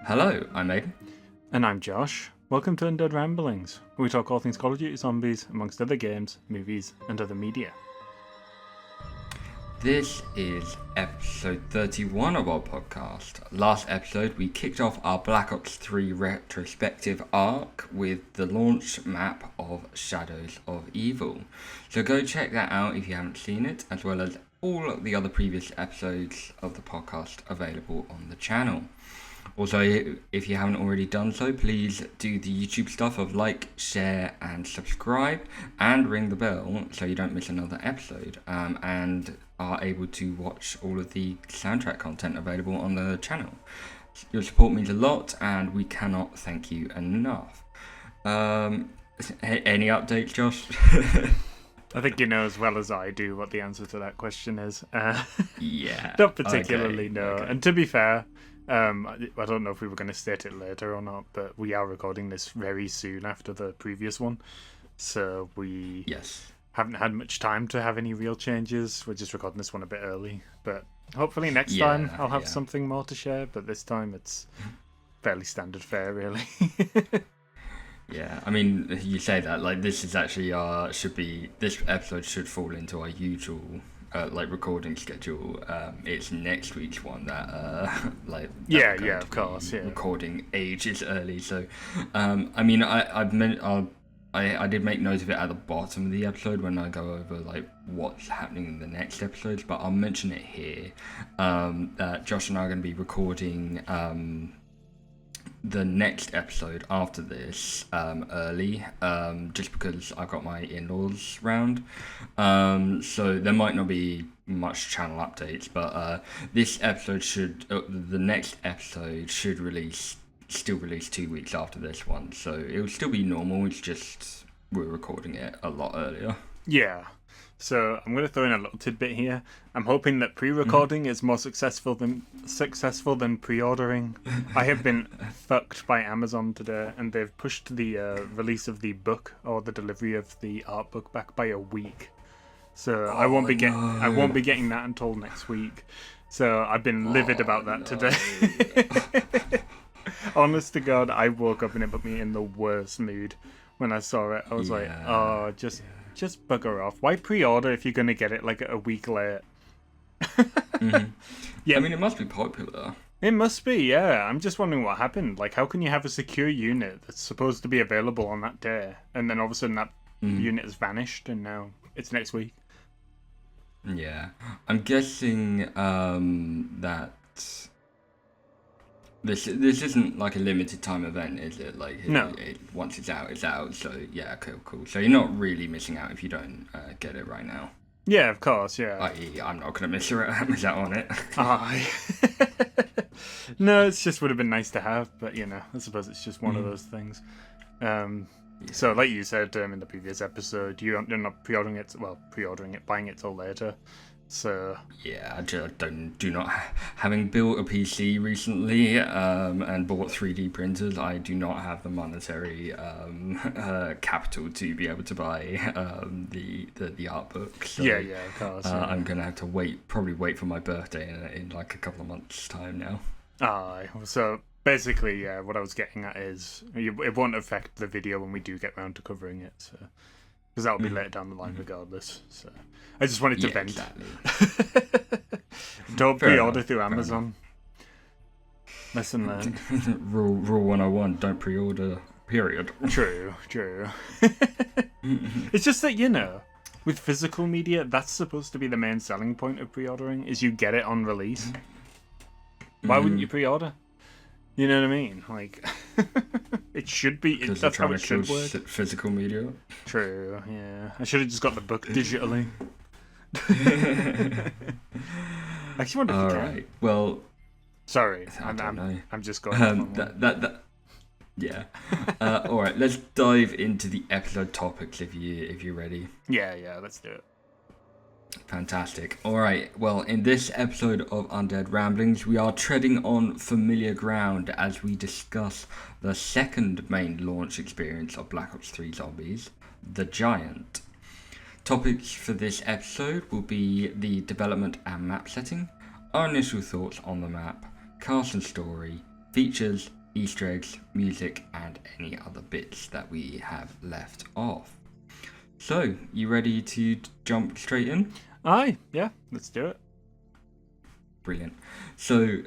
Hello, I'm Aiden. And I'm Josh. Welcome to Undead Ramblings, where we talk all things Call of Duty Zombies, amongst other games, movies, and other media. This is episode 31 of our podcast. Last episode, we kicked off our Black Ops 3 retrospective arc with the launch map of Shadows of Evil. So go check that out if you haven't seen it, as well as all of the other previous episodes of the podcast available on the channel. Also, if you haven't already done so, please do the YouTube stuff of like, share, and subscribe, and ring the bell so you don't miss another episode, and are able to watch all of the soundtrack content available on the channel. Your support means a lot, and we cannot thank you enough. Any updates, Josh? I think you know as well as I do what the answer to that question is. Yeah. Don't particularly know. Okay. And to be fair, I don't know if we were going to state it later or not, but we are recording this very soon after the previous one. So we haven't had much time to have any real changes. We're just recording this one a bit early. But hopefully next time I'll have something more to share. But this time it's fairly standard fare, really. Yeah, I mean, you say that, like, this is actually this episode should fall into our usual, recording schedule. It's next week's one that, of course, recording ages early, so, I mean, I did make note of it at the bottom of the episode when I go over, like, what's happening in the next episodes, but I'll mention it here, that Josh and I are going to be recording, the next episode after this early, just because I've got my in-laws round, so there might not be much channel updates, but this episode the next episode should still release 2 weeks after this one, so it will still be normal. It's just we're recording it a lot earlier. Yeah. So I'm going to throw in a little tidbit here. I'm hoping that pre-recording is more successful than pre-ordering. I have been fucked by Amazon today, and they've pushed the release of the book or the delivery of the art book back by a week. So I won't be getting that until next week. So I've been livid about that today. Honest to God, I woke up and it put me in the worst mood when I saw it. I was like, just bugger off. Why pre-order if you're going to get it like a week late? Mm-hmm. Yeah, I mean, it must be popular. It must be, yeah. I'm just wondering what happened. Like, how can you have a secure unit that's supposed to be available on that day, and then all of a sudden that unit has vanished, and now it's next week? Yeah. I'm guessing that this isn't like a limited time event, is it? Like, no. Once it's out, it's out. So yeah, cool. So you're not really missing out if you don't get it right now. Yeah, of course, yeah. I.e., I'm not gonna miss out on it. No, it just would have been nice to have, but you know, I suppose it's just one of those things. So, like you said in the previous episode, you're not pre-ordering it, buying it till later. So yeah, I do not having built a PC recently and bought 3D printers. I do not have the monetary capital to be able to buy the art book. So, yeah, of course. I'm gonna have to probably wait for my birthday in like a couple of months' time now. So basically, what I was getting at is it won't affect the video when we do get round to covering it. So. Because that'll be later down the line regardless. So I just wanted to vent. Exactly. Don't pre-order through Amazon. Lesson learned. Rule 101, don't pre-order, period. True. It's just that, you know, with physical media, that's supposed to be the main selling point of pre-ordering, is you get it on release. Why wouldn't you pre-order? You know what I mean? Like, it should be. That's how it should work. Physical media. True. Yeah. I should have just got the book digitally. Actually, wonder if you can. Right. Well. Sorry. I'm just going. Yeah. All right. Let's dive into the episode topics if you're ready. Yeah. Let's do it. Fantastic. Alright, well, in this episode of Undead Ramblings, we are treading on familiar ground as we discuss the second main launch experience of Black Ops 3 Zombies, The Giant. Topics for this episode will be the development and map setting, our initial thoughts on the map, cast and story, features, Easter eggs, music, and any other bits that we have left off. So, you ready to jump straight in? Aye, yeah, let's do it. Brilliant. So,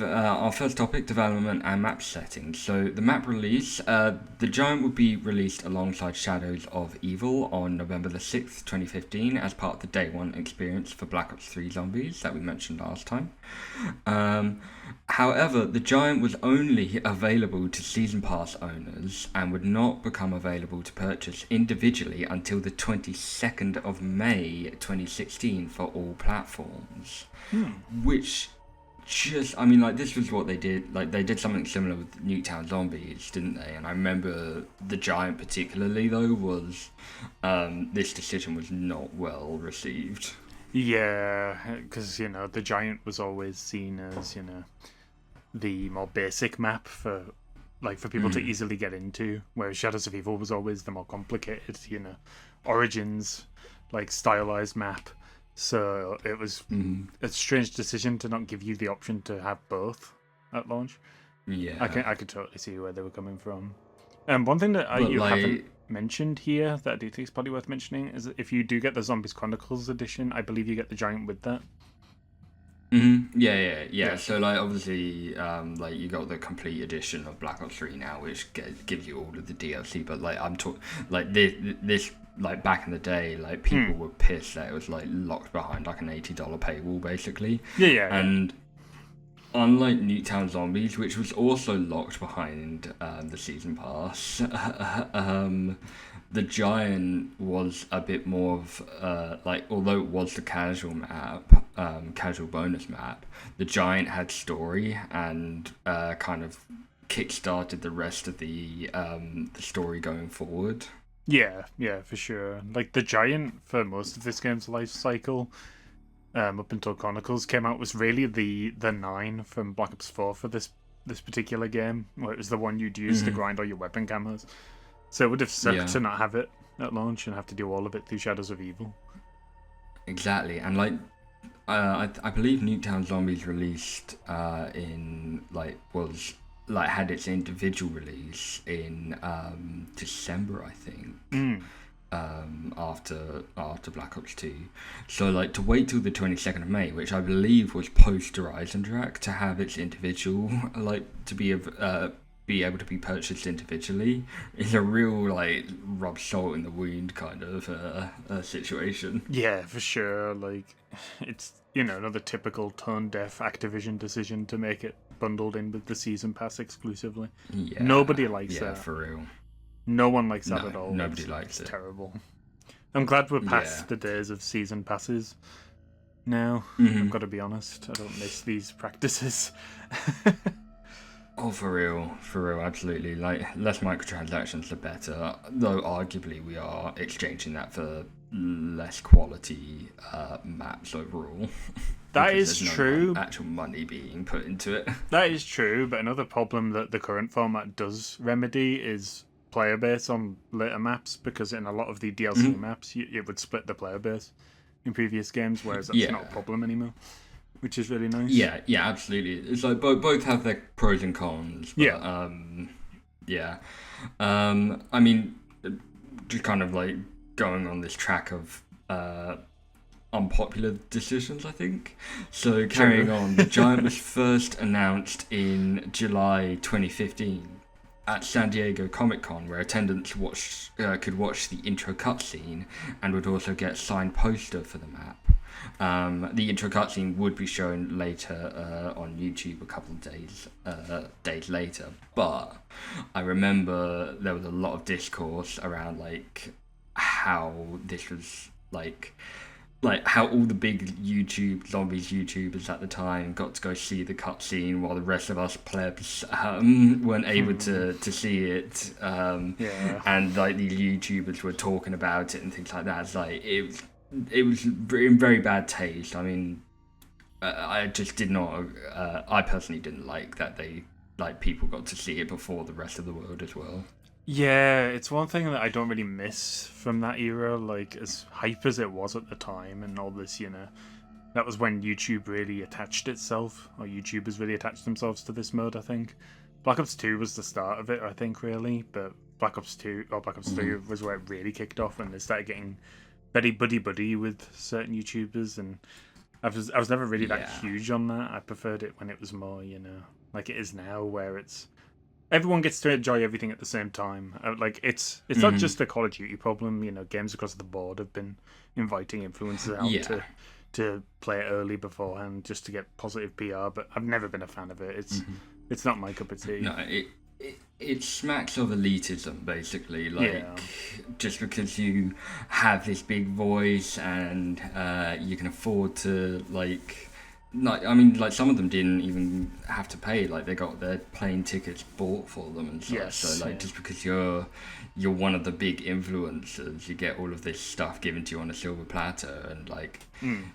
our first topic, development and map settings. So the map release, the Giant will be released alongside Shadows of Evil on November the 6th, 2015 as part of the Day 1 experience for Black Ops 3 Zombies that we mentioned last time. However, the Giant was only available to Season Pass owners and would not become available to purchase individually until the 22nd of May 2016 for all platforms. Which... this was what they did. Like, they did something similar with Nuketown Zombies, didn't they? And I remember the Giant particularly, though, was... this decision was not well received. Yeah, because, the Giant was always seen as, the more basic map for people to easily get into, whereas Shadows of Evil was always the more complicated, Origins, stylized map. So it was a strange decision to not give you the option to have both at launch. Yeah, I could totally see where they were coming from. One thing that you haven't mentioned here that I do think is probably worth mentioning is that if you do get the Zombies Chronicles edition, I believe you get the Giant with that. Yeah. So obviously, you got the complete edition of Black Ops 3 now, which gives you all of the DLC. But I'm talking this. Back in the day, people were pissed that it was locked behind an $80 paywall, basically. Yeah. And unlike Nuketown Zombies, which was also locked behind the season pass, the Giant was a bit more of although it was the casual map, casual bonus map, the Giant had story and kind of kickstarted the rest of the story going forward. Yeah, for sure. The Giant, for most of this game's life cycle, up until Chronicles came out, was really the 9 from Black Ops 4 for this particular game, where it was the one you'd use to grind all your weapon cameras. So it would have sucked to not have it at launch and have to do all of it through Shadows of Evil. Exactly, and I believe Nuketown Zombies released had its individual release in December, I think, after Black Ops 2. So to wait till the 22nd of May, which I believe was post Eisendrache, to have its individual to be able to be purchased individually is a real rub salt in the wound kind of situation. Yeah, for sure. It's another typical tone deaf Activision decision to make it bundled in with the season pass exclusively. Yeah, nobody likes that. Yeah, for real. No one likes that at all. Nobody likes it. It's terrible. I'm glad we're past the days of season passes now. I've got to be honest. I don't miss these practices. Oh, for real, absolutely. Less microtransactions, the better. Though arguably we are exchanging that for less quality maps overall. That is true. No actual money being put into it. That is true, but another problem that the current format does remedy is player base on later maps, because in a lot of the DLC maps, it would split the player base in previous games, whereas that's not a problem anymore, which is really nice. Yeah, absolutely. It's both have their pros and cons. But, I mean, just kind of going on this track of unpopular decisions, I think. So carrying on, the Giant was first announced in July 2015 at San Diego Comic-Con, where attendants could watch the intro cutscene and would also get a signed poster for the map. The intro cutscene would be shown later on YouTube a couple of days later, but I remember there was a lot of discourse around how this was how all the big zombies YouTubers at the time got to go see the cutscene while the rest of us plebs weren't able to see it. And these YouTubers were talking about it and things like that. It's it was in very bad taste. I mean, I just did not. I personally didn't like that people got to see it before the rest of the world as well. Yeah, it's one thing that I don't really miss from that era, as hype as it was at the time and all this, that was when YouTube really attached itself, or YouTubers really attached themselves to this mode, I think. Black Ops 2 was the start of it, I think, really, but Black Ops 2 or Black Ops 3 was where it really kicked off, and they started getting very buddy with certain YouTubers, and I was never really that huge on that. I preferred it when it was more, like it is now, where it's everyone gets to enjoy everything at the same time. Like it's not just a Call of Duty problem. Games across the board have been inviting influencers out to play it early beforehand just to get positive PR. But I've never been a fan of it. It's not my cup of tea. No, it smacks of elitism, basically. Like, just because you have this big voice and you can afford to, like, some of them didn't even have to pay. Like, they got their plane tickets bought for them and such. So, like, just because you're one of the big influencers, you get all of this stuff given to you on a silver platter, and like, and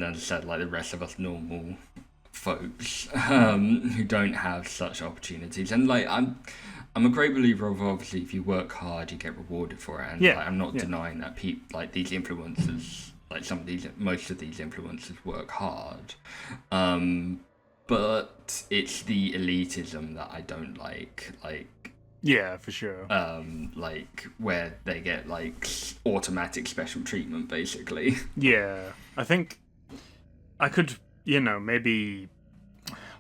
then said, like, the rest of us normal folks who don't have such opportunities, and like I'm a great believer of, obviously, if you work hard you get rewarded for it, and like, I'm not denying that like these influencers, like most of these influencers work hard, but it's the elitism that I don't like yeah, for sure. Like where they get like automatic special treatment, basically. Yeah, I think I could maybe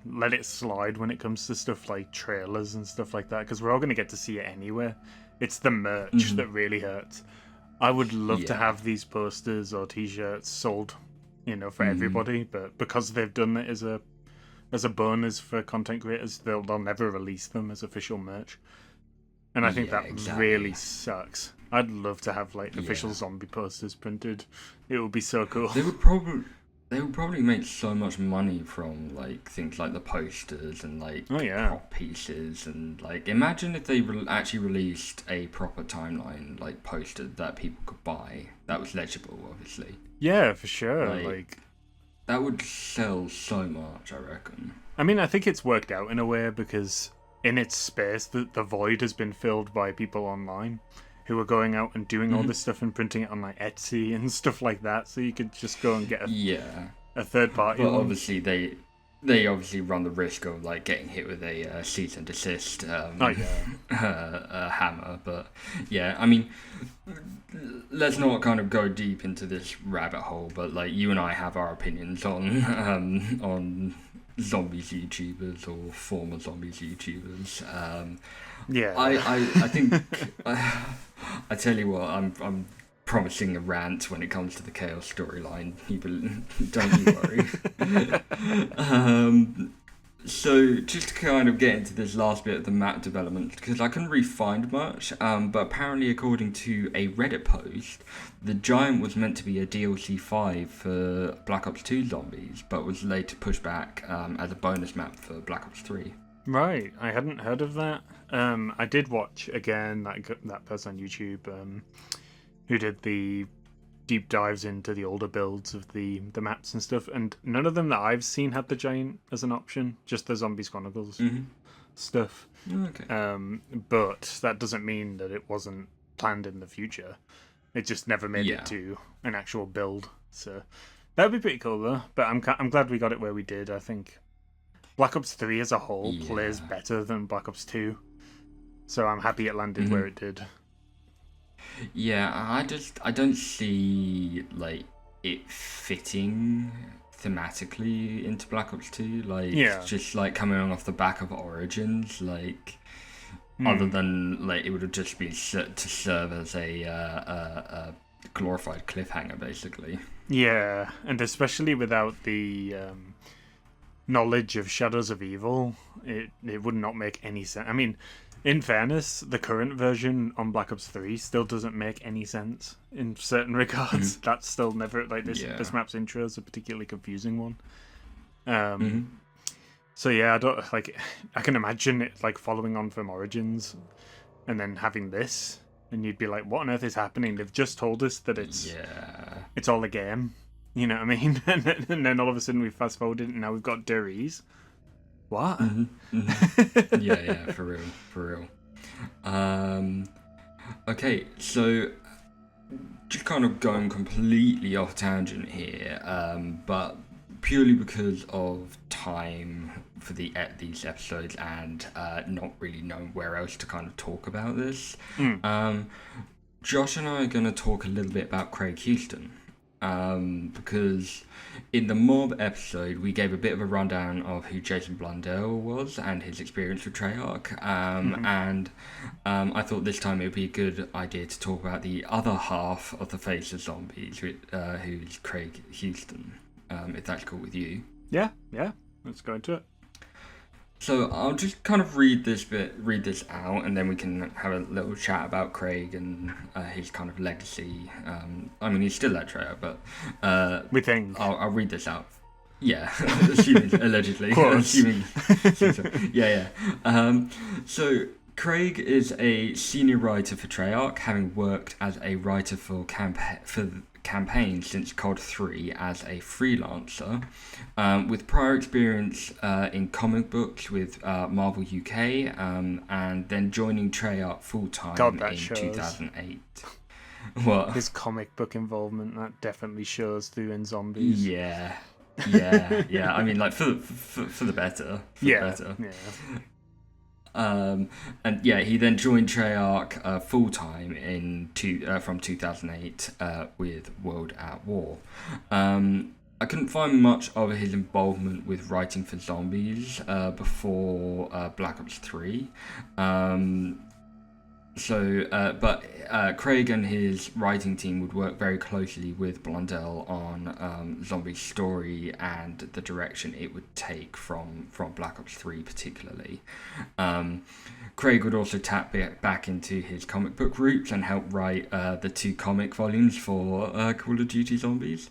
let it slide when it comes to stuff like trailers and stuff like that, because we're all going to get to see it anyway. It's the merch that really hurts. I would love to have these posters or t-shirts sold, for everybody, but because they've done it as a bonus for content creators, they'll never release them as official merch. And I think that really sucks. I'd love to have like official zombie posters printed. It would be so cool. They would probably make so much money from like things like the posters and like prop pieces, and like imagine if they actually released a proper timeline like poster that people could buy that was legible, obviously. Yeah, for sure. Like that would sell so much, I reckon. I mean, I think it's worked out in a way, because in its space the void has been filled by people online who are going out and doing all this stuff and printing it on like Etsy and stuff like that, so you could just go and get a third party. But obviously they obviously run the risk of like getting hit with a cease and desist hammer. But yeah, I mean, let's not kind of go deep into this rabbit hole. But like, you and I have our opinions on zombies YouTubers or former zombies YouTubers. I think I tell you what, I'm promising a rant when it comes to the Chaos storyline. Don't you worry. So just to kind of get into this last bit of the map development, because I couldn't really find much, but apparently according to a Reddit post, the Giant was meant to be a DLC 5 for Black Ops 2 Zombies, but was later pushed back as a bonus map for Black Ops 3. Right, I hadn't heard of that. I did watch again that person on YouTube who did the deep dives into the older builds of the maps and stuff, and none of them that I've seen had the Giant as an option, just the Zombies Chronicles stuff. Okay. But that doesn't mean that it wasn't planned in the future. It just never made it to an actual build. So that would be pretty cool though. But I'm glad we got it where we did. I think Black Ops 3 as a whole plays better than Black Ops 2. So I'm happy it landed where it did. Yeah, I don't see like it fitting thematically into Black Ops 2. Like, just like coming off the back of Origins, like other than like it would have just been to serve as a glorified cliffhanger, basically. Yeah, and especially without the knowledge of Shadows of Evil, it would not make any sense. I mean, in fairness, the current version on Black Ops 3 still doesn't make any sense in certain regards. That's still never like this map's intro is a particularly confusing one. So yeah, I can imagine it like following on from Origins and then having this, and you'd be like, what on earth is happening? They've just told us that it's all a game. You know what I mean? And then all of a sudden we fast forwarded and now we've got Riese. What? Yeah, for real. Okay, so just kind of going completely off tangent here, but purely because of time for these episodes and not really knowing where else to kind of talk about this. Josh and I are going to talk a little bit about Craig Houston, because in the Mob episode we gave a bit of a rundown of who Jason Blundell was and his experience with Treyarch, and I thought this time it would be a good idea to talk about the other half of the face of zombies, who's Craig Houston, if that's cool with you. Yeah, let's go into it. So I'll just kind of read this out, and then we can have a little chat about Craig and his kind of legacy. I mean, he's still at Treyarch, but we think I'll read this out. Yeah, assuming allegedly. Assuming, yeah. So Craig is a senior writer for Treyarch, having worked as a writer for campaigns since COD 3 as a freelancer, with prior experience in comic books with Marvel UK, and then joining Treyarch full-time in 2008. What? His comic book involvement, that definitely shows through in Zombies. Yeah. I mean, like, for the better. Yeah. And yeah, he then joined Treyarch full time from 2008 with World at War. I couldn't find much of his involvement with writing for Zombies before Black Ops 3. But Craig and his writing team would work very closely with Blundell on Zombie's story and the direction it would take from Black Ops 3 particularly. Craig would also tap back into his comic book roots and help write the 2 comic volumes for Call of Duty Zombies.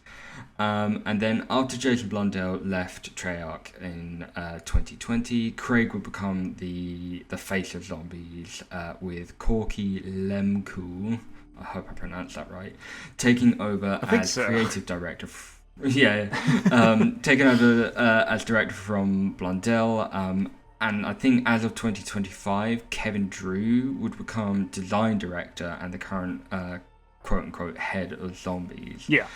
And then after Jason Blundell left Treyarch in 2020, Craig would become the face of Zombies with Corky Lemcool, I hope I pronounced that right, taking over as creative director. Taking over as director from Blundell. And I think as of 2025, Kevin Drew would become design director and the current quote-unquote head of Zombies. Yeah.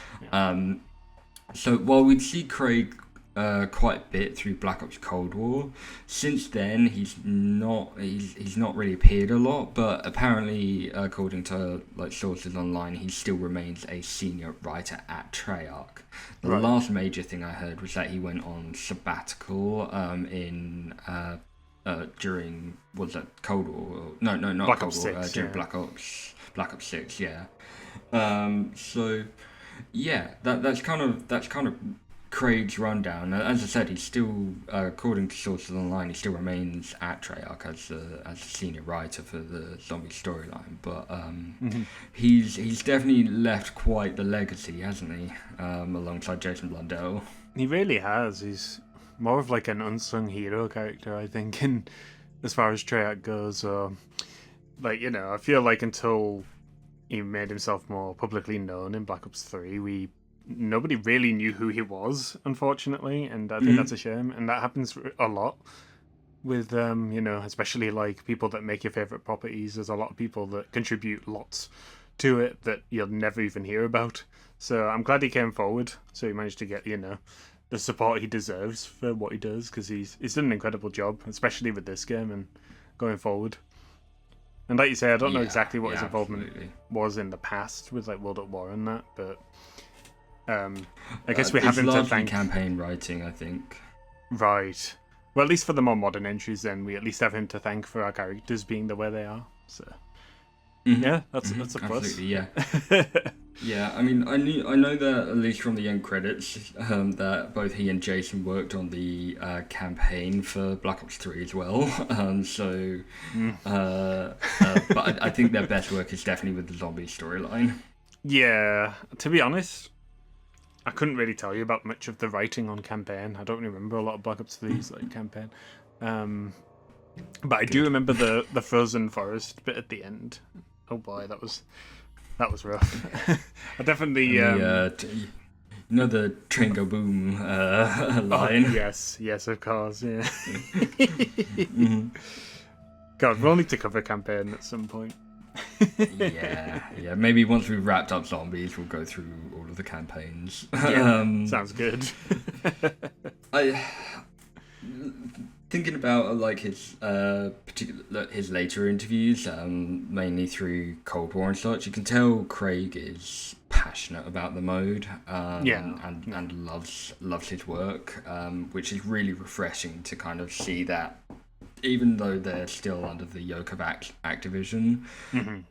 So while we'd see Craig quite a bit through Black Ops Cold War, since then he's not really appeared a lot, but apparently according to like sources online, he still remains a senior writer at Treyarch. The last major thing I heard was that he went on sabbatical during, was that Cold War? No, not Black Cold Ops War. 6, during Black Ops 6, yeah. So yeah, that's kind of Craig's rundown. As I said, he's still, according to sources online, he still remains at Treyarch as a senior writer for the zombie storyline. But he's definitely left quite the legacy, hasn't he? Alongside Jason Blundell. He really has. He's more of like an unsung hero character, I think, in as far as Treyarch goes. I feel like until he made himself more publicly known in Black Ops 3, nobody really knew who he was, unfortunately, and I think that's a shame. And that happens a lot with, especially like people that make your favorite properties. There's a lot of people that contribute lots to it that you'll never even hear about. So I'm glad he came forward. So he managed to get, the support he deserves for what he does, because he's done an incredible job, especially with this game and going forward. And like you say, I don't know exactly what his involvement was in the past with like World at War and that, but I guess we have him to thank. Campaign writing, I think. Right. Well, at least for the more modern entries, then we at least have him to thank for our characters being the way they are. So yeah, that's a plus. Absolutely, yeah. Yeah, I mean, I know that at least from the end credits, that both he and Jason worked on the campaign for Black Ops 3 as well. But I think their best work is definitely with the zombie storyline. Yeah, to be honest, I couldn't really tell you about much of the writing on campaign. I don't remember a lot of Black Ops 3's like campaign. But I do remember the Frozen Forest bit at the end. Oh boy, that was rough. I definitely the train go boom line. Oh, yes, of course, yeah. God, we'll need to cover campaign at some point. Yeah. Maybe once we've wrapped up zombies, we'll go through all of the campaigns. Yeah, sounds good. I thinking about like his his later interviews, mainly through Cold War and such. You can tell Craig is passionate about the mode, and loves his work, which is really refreshing to kind of see that. Even though they're still under the yoke of Activision,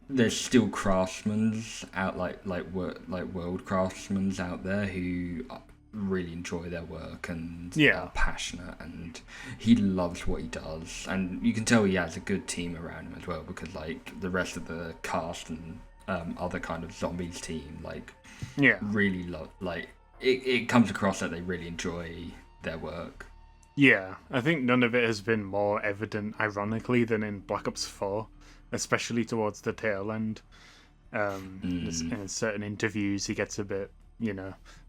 there's still craftsmen out like world craftsmen out there who really enjoy their work and are passionate, and he loves what he does, and you can tell he has a good team around him as well, because like the rest of the cast and other kind of zombies team really love, like it comes across that they really enjoy their work. Yeah, I think none of it has been more evident, ironically, than in Black Ops 4, especially towards the tail end. In certain interviews, he gets a bit,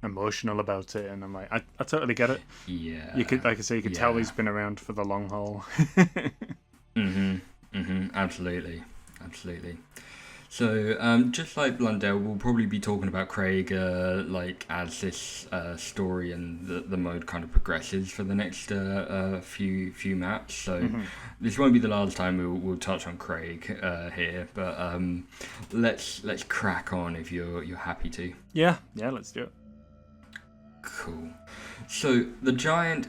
emotional about it, and I'm like, I totally get it. Yeah, you could, like I say, you could tell he's been around for the long haul. Absolutely. So, just like Blundell, we'll probably be talking about Craig, like as this story and the mode kind of progresses for the next few maps. So, this won't be the last time we'll touch on Craig here. But let's crack on if you're happy to. Yeah, let's do it. Cool. So the Giant,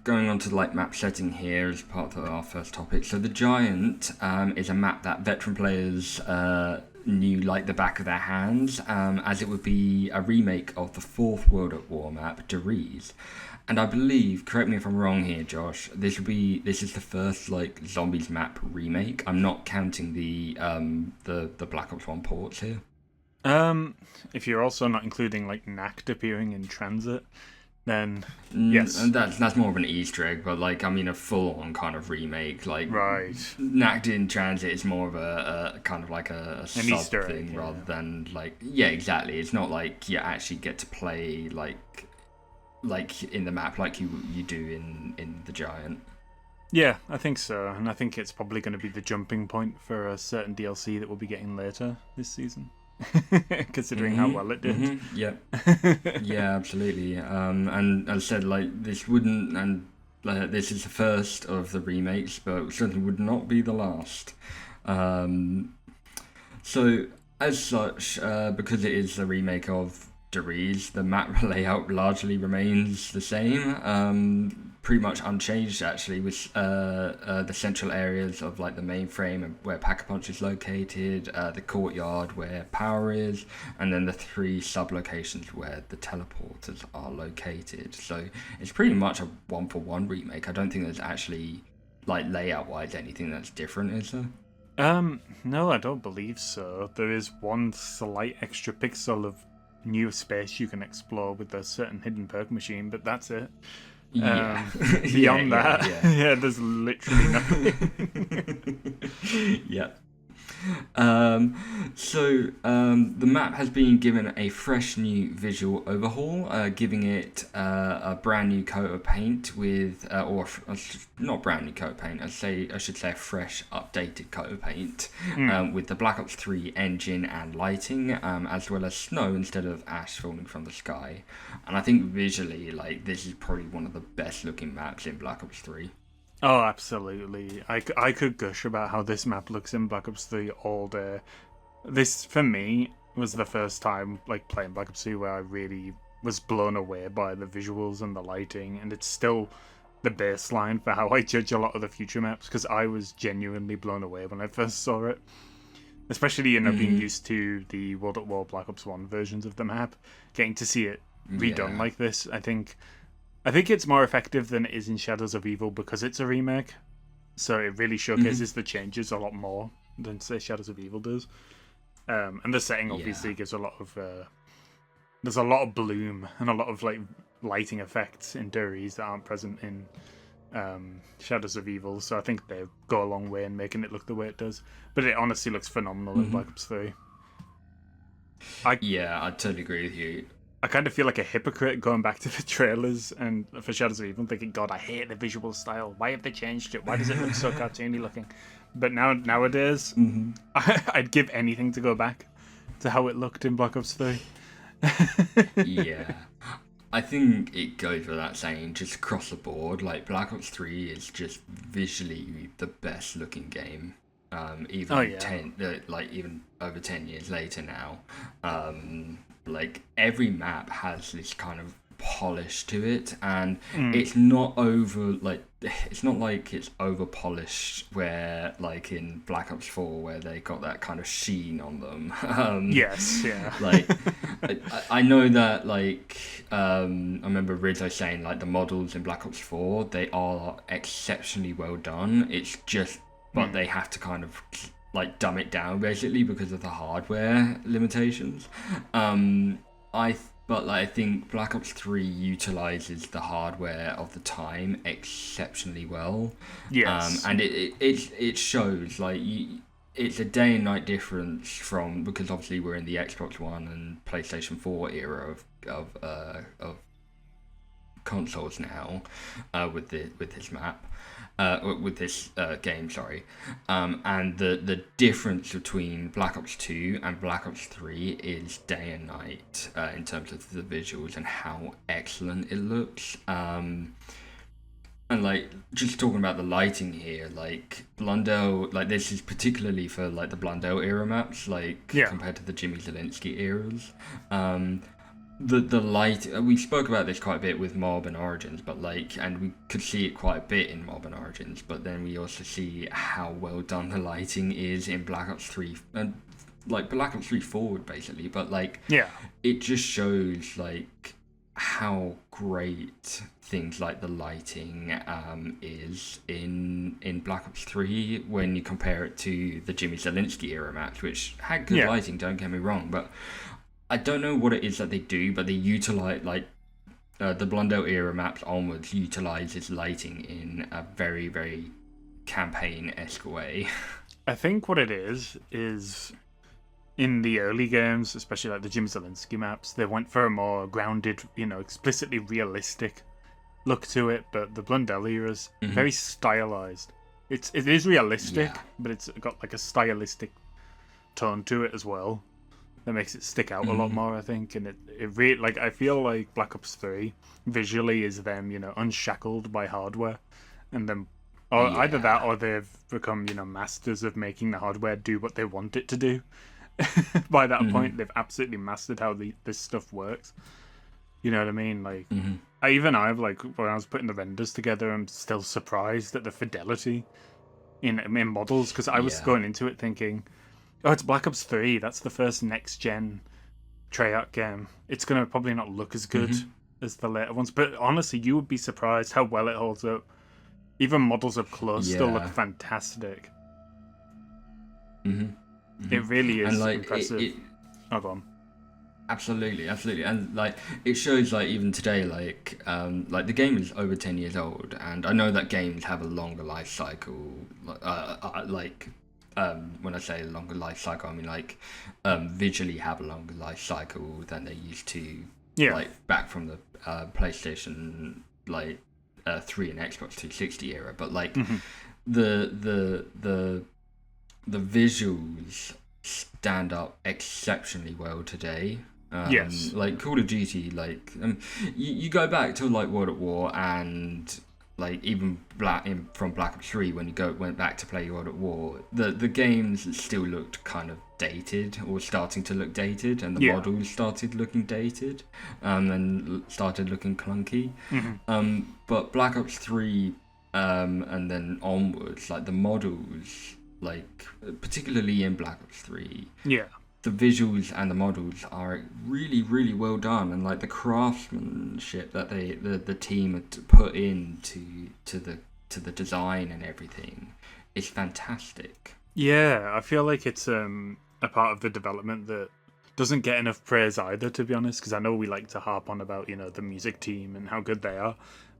going on to like map setting here as part of our first topic. So the Giant is a map that veteran players knew like the back of their hands, as it would be a remake of the fourth World at War map, Riese. And I believe, correct me if I'm wrong here, Josh, this is the first like zombies map remake. I'm not counting the Black Ops 1 ports here. If you're also not including like Nacht appearing in transit, then yes, and that's more of an Easter egg. But like, I mean, a full-on kind of remake, like right. Nacht in transit is more of a kind of like a sub Easter thing egg, rather than like exactly. It's not like you actually get to play like in the map like you do in the Giant. Yeah, I think so, and I think it's probably going to be the jumping point for a certain DLC that we'll be getting later this season. Considering how well it did. Yeah, absolutely. And as I said, like this wouldn't, and this is the first of the remakes, but certainly would not be the last. So as such, because it is a remake of Riese, the map layout largely remains the same. Pretty much unchanged actually, with the central areas of like the mainframe where Pack-a-Punch is located, the courtyard where power is, and then the 3 sub-locations where the teleporters are located. So it's pretty much a 1-for-1 remake. I don't think there's actually like layout-wise anything that's different, is there? No, I don't believe so. There is one slight extra pixel of new space you can explore with a certain hidden perk machine, but that's it. Beyond that, there's literally nothing. Yeah. So the map has been given a fresh new visual overhaul, giving it a brand new coat of paint with, not brand new coat of paint, I should say a fresh, updated coat of paint, with the Black Ops 3 engine and lighting, as well as snow instead of ash falling from the sky. And I think visually, like, this is probably one of the best looking maps in Black Ops 3. Oh, absolutely. I could gush about how this map looks in Black Ops 3 all day. This, for me, was the first time like playing Black Ops 2 where I really was blown away by the visuals and the lighting, and it's still the baseline for how I judge a lot of the future maps, because I was genuinely blown away when I first saw it. Especially, being used to the World at War Black Ops 1 versions of the map, getting to see it redone like this, I think it's more effective than it is in Shadows of Evil because it's a remake. So it really showcases the changes a lot more than, say, Shadows of Evil does. And the setting obviously gives a lot of... there's a lot of bloom and a lot of like lighting effects in Riese that aren't present in Shadows of Evil. So I think they go a long way in making it look the way it does. But it honestly looks phenomenal in Black Ops 3. I totally agree with you. I kind of feel like a hypocrite going back to the trailers and for Shadows of Evil, thinking, God, I hate the visual style. Why have they changed it? Why does it look so cartoony looking? But nowadays, I'd give anything to go back to how it looked in Black Ops 3. Yeah. I think it goes without saying, just across the board, like Black Ops 3 is just visually the best looking game. Even even over 10 years later now. Like every map has this kind of polish to it, and it's not over it's not like it's over polished where like in Black Ops 4 where they got that kind of sheen on them. Yes, yeah. Like I know that like I remember Riese saying like the models in Black Ops 4 they are exceptionally well done. It's just but they have to kind of like dumb it down basically because of the hardware limitations. I think Black Ops 3 utilizes the hardware of the time exceptionally well. Yes. And it shows like it's a day and night difference from, because obviously we're in the Xbox One and PlayStation 4 era of consoles now, with this map. With this game, sorry, and the difference between Black Ops 2 and Black Ops 3 is day and night in terms of the visuals and how excellent it looks. And like just talking about the lighting here, like Blundell, like this is particularly for like the Blundell era maps, like compared to the Jimmy Zielinski eras. The light, we spoke about this quite a bit with Mob and Origins, but like, and we could see it quite a bit in Mob and Origins, but then we also see how well done the lighting is in Black Ops 3, and like Black Ops 3 Forward basically, but like, it just shows like how great things like the lighting is in Black Ops 3 when you compare it to the Jimmy Zielinski era maps, which had good lighting, don't get me wrong, but I don't know what it is that they do, but they utilize like the Blundell era maps onwards utilizes lighting in a very, very campaign-esque way. I think what it is in the early games, especially like the Jim Zielinski maps, they went for a more grounded, explicitly realistic look to it, but the Blundell era is very stylized. It is realistic, but it's got like a stylistic tone to it as well. That makes it stick out a lot more, I think, and it really, like, I feel like Black Ops 3 visually is them, unshackled by hardware, and then either that or they've become, masters of making the hardware do what they want it to do. By that point, they've absolutely mastered how this stuff works. You know what I mean? Like, I've like when I was putting the renders together, I'm still surprised at the fidelity in models, because I was going into it thinking, oh, it's Black Ops 3. That's the first next-gen Treyarch game. It's going to probably not look as good as the later ones. But honestly, you would be surprised how well it holds up. Even models up close still look fantastic. It really is and, like, impressive. Oh, go on. Absolutely. And like it shows like even today, like the game is over 10 years old, and I know that games have a longer life cycle, when I say a longer life cycle, I mean like visually have a longer life cycle than they used to, like back from the PlayStation 3 and Xbox 360 era. But like the visuals stand up exceptionally well today. Like Call of Duty, like you go back to like World at War and like even from Black Ops 3 when you went back to play World at War, the games still looked kind of dated or starting to look dated, and the models started looking dated, and started looking clunky. But Black Ops 3 and then onwards, like the models, like particularly in Black Ops 3, the visuals and the models are really, really well done, and like the craftsmanship that the team had put into the design and everything is fantastic. Yeah, I feel like it's a part of the development that doesn't get enough praise either, to be honest, because I know we like to harp on about the music team and how good they are,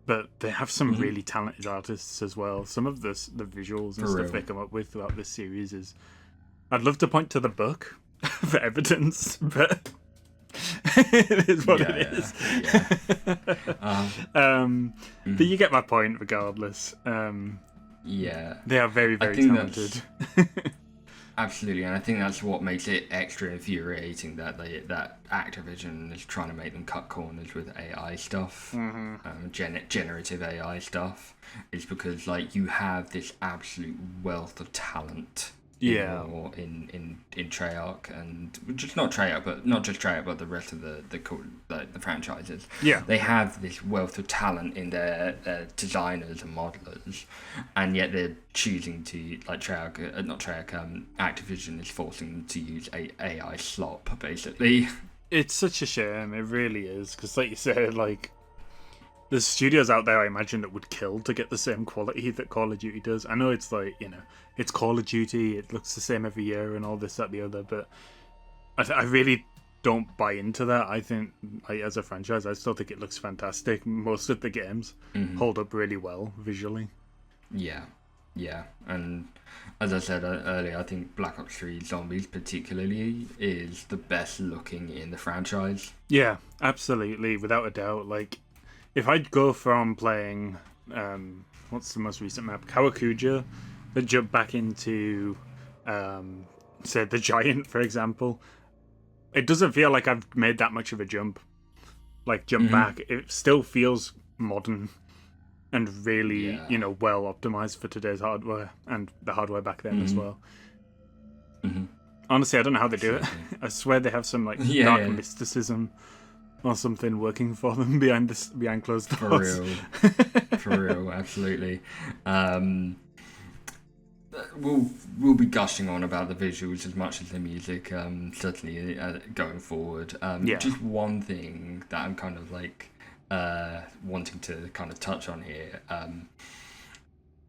but they have some really talented artists as well. Some of the visuals and stuff they come up with throughout this series is, I'd love to point to the book for evidence, but it is what it is. But you get my point regardless. Yeah. They are very, very talented. Absolutely, and I think that's what makes it extra infuriating that Activision is trying to make them cut corners with AI stuff, generative AI stuff, is because like you have this absolute wealth of talent. In Treyarch, and just not Treyarch, but not just Treyarch, but the rest of the franchises. Yeah, they have this wealth of talent in their designers and modelers, and yet they're choosing to Activision is forcing them to use AI slop basically. It's such a shame. It really is, because like you said, like there's studios out there I imagine that would kill to get the same quality that Call of Duty does. I know it's like, it's Call of Duty, it looks the same every year and all this, that, the other, but I really don't buy into that. I think, as a franchise, I still think it looks fantastic. Most of the games hold up really well visually. Yeah, and as I said earlier, I think Black Ops 3 Zombies particularly is the best looking in the franchise. Yeah, absolutely, without a doubt. Like, if I'd go from playing, what's the most recent map? Kawakuja, then jump back into, say, the Giant, for example, it doesn't feel like I've made that much of a jump. Like, back. It still feels modern and really, well optimized for today's hardware and the hardware back then as well. Honestly, I don't know how they do it. I swear they have some, dark mysticism or something working for them behind closed doors. For real, absolutely. We'll be gushing on about the visuals as much as the music, certainly going forward. Just one thing that I'm kind of wanting to kind of touch on here.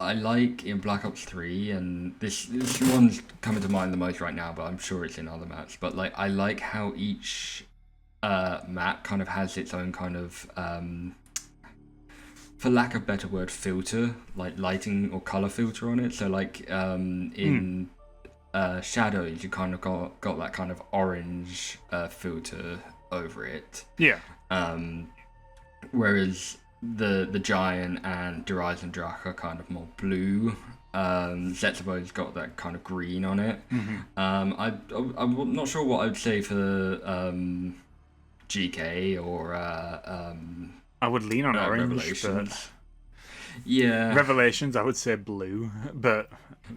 I like in Black Ops 3, and this one's coming to mind the most right now, but I'm sure it's in other maps. But I like how each map kind of has its own kind of, for lack of a better word, filter, like lighting or color filter on it. So in Shadows, you kind of got that kind of orange filter over it. Yeah. Whereas the Giant and the Eisendrache are kind of more blue. Zetsubo's got that kind of green on it. I'm not sure what I'd say for GK or I would lean on orange. Revelations. Yeah, Revelations, I would say blue, but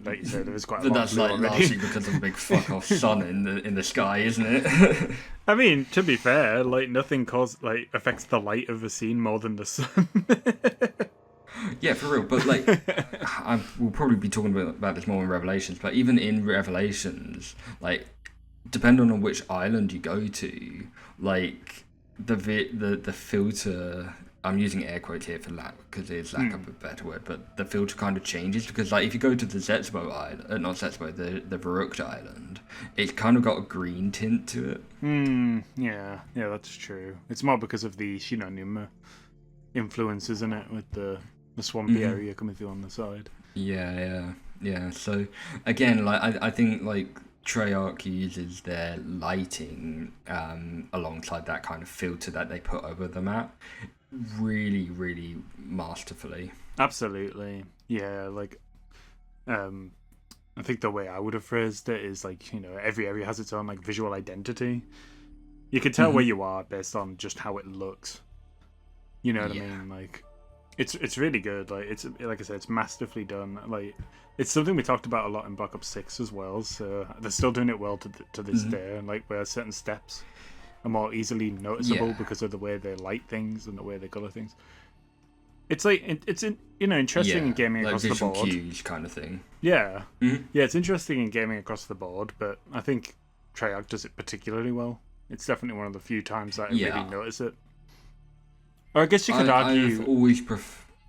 like you said, there is quite a lot of blue already. Largely because of the big fuck off sun in the sky, isn't it? I mean, to be fair, nothing affects the light of a scene more than the sun. Yeah, for real. But we'll probably be talking about this more in Revelations. But even in Revelations, depending on which island you go to, the filter. I'm using air quotes here for that because it's lack of a better word, but the filter kind of changes because if you go to the Zetsubo island, not Zetsubo, the Varukta island, it's kind of got a green tint to it. Yeah, that's true. It's more because of the Shinonuma influence, isn't it, with the swampy area coming through on the side. Yeah. So again, I think Treyarch uses their lighting alongside that kind of filter that they put over the map really, really masterfully. Absolutely. Yeah, I think the way I would have phrased it is every area has its own visual identity. You can tell where you are based on just how it looks. You know what I mean? It's really good. It's like I said, it's masterfully done. It's something we talked about a lot in Black Ops 6 as well. So they're still doing it well to this day. And where certain steps are more easily noticeable because of the way they light things and the way they color things. It's interesting in gaming across the board. Cues kind of thing. Yeah, yeah, it's interesting in gaming across the board, but I think Treyarch does it particularly well. It's definitely one of the few times that I really notice it. Or I guess you could argue.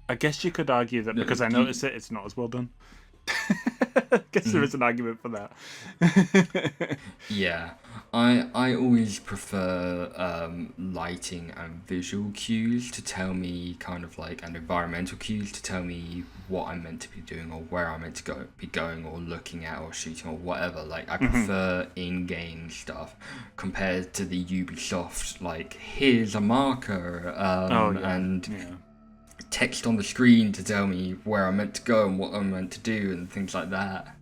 I guess you could argue that because I notice it, it's not as well done. I guess there is an argument for that. Yeah, I always prefer lighting and visual cues to tell me and environmental cues to tell me what I'm meant to be doing or where I'm meant to be going or looking at or shooting or whatever. I prefer in-game stuff compared to the Ubisoft here's a marker text on the screen to tell me where I'm meant to go and what I'm meant to do and things like that.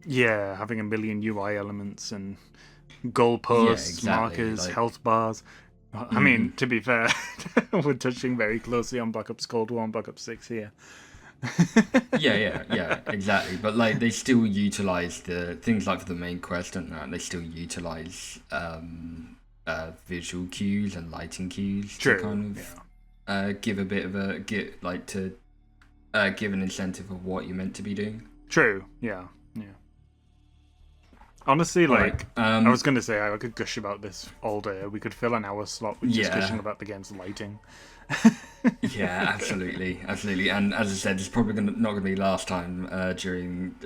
Yeah, having a million UI elements and goalposts, markers, health bars. I mean, to be fair, we're touching very closely on Black Ops Cold War and Black Ops 6 here. yeah, exactly. But like, they still utilize the things like for the main quest and that. They still utilize visual cues and lighting cues to kind of give a bit of a give an incentive of what you're meant to be doing. True. Yeah. Honestly, like, I was going to say, I could gush about this all day. We could fill an hour slot with just gushing about the game's lighting. Yeah, absolutely. And as I said, it's probably not going to be last time during,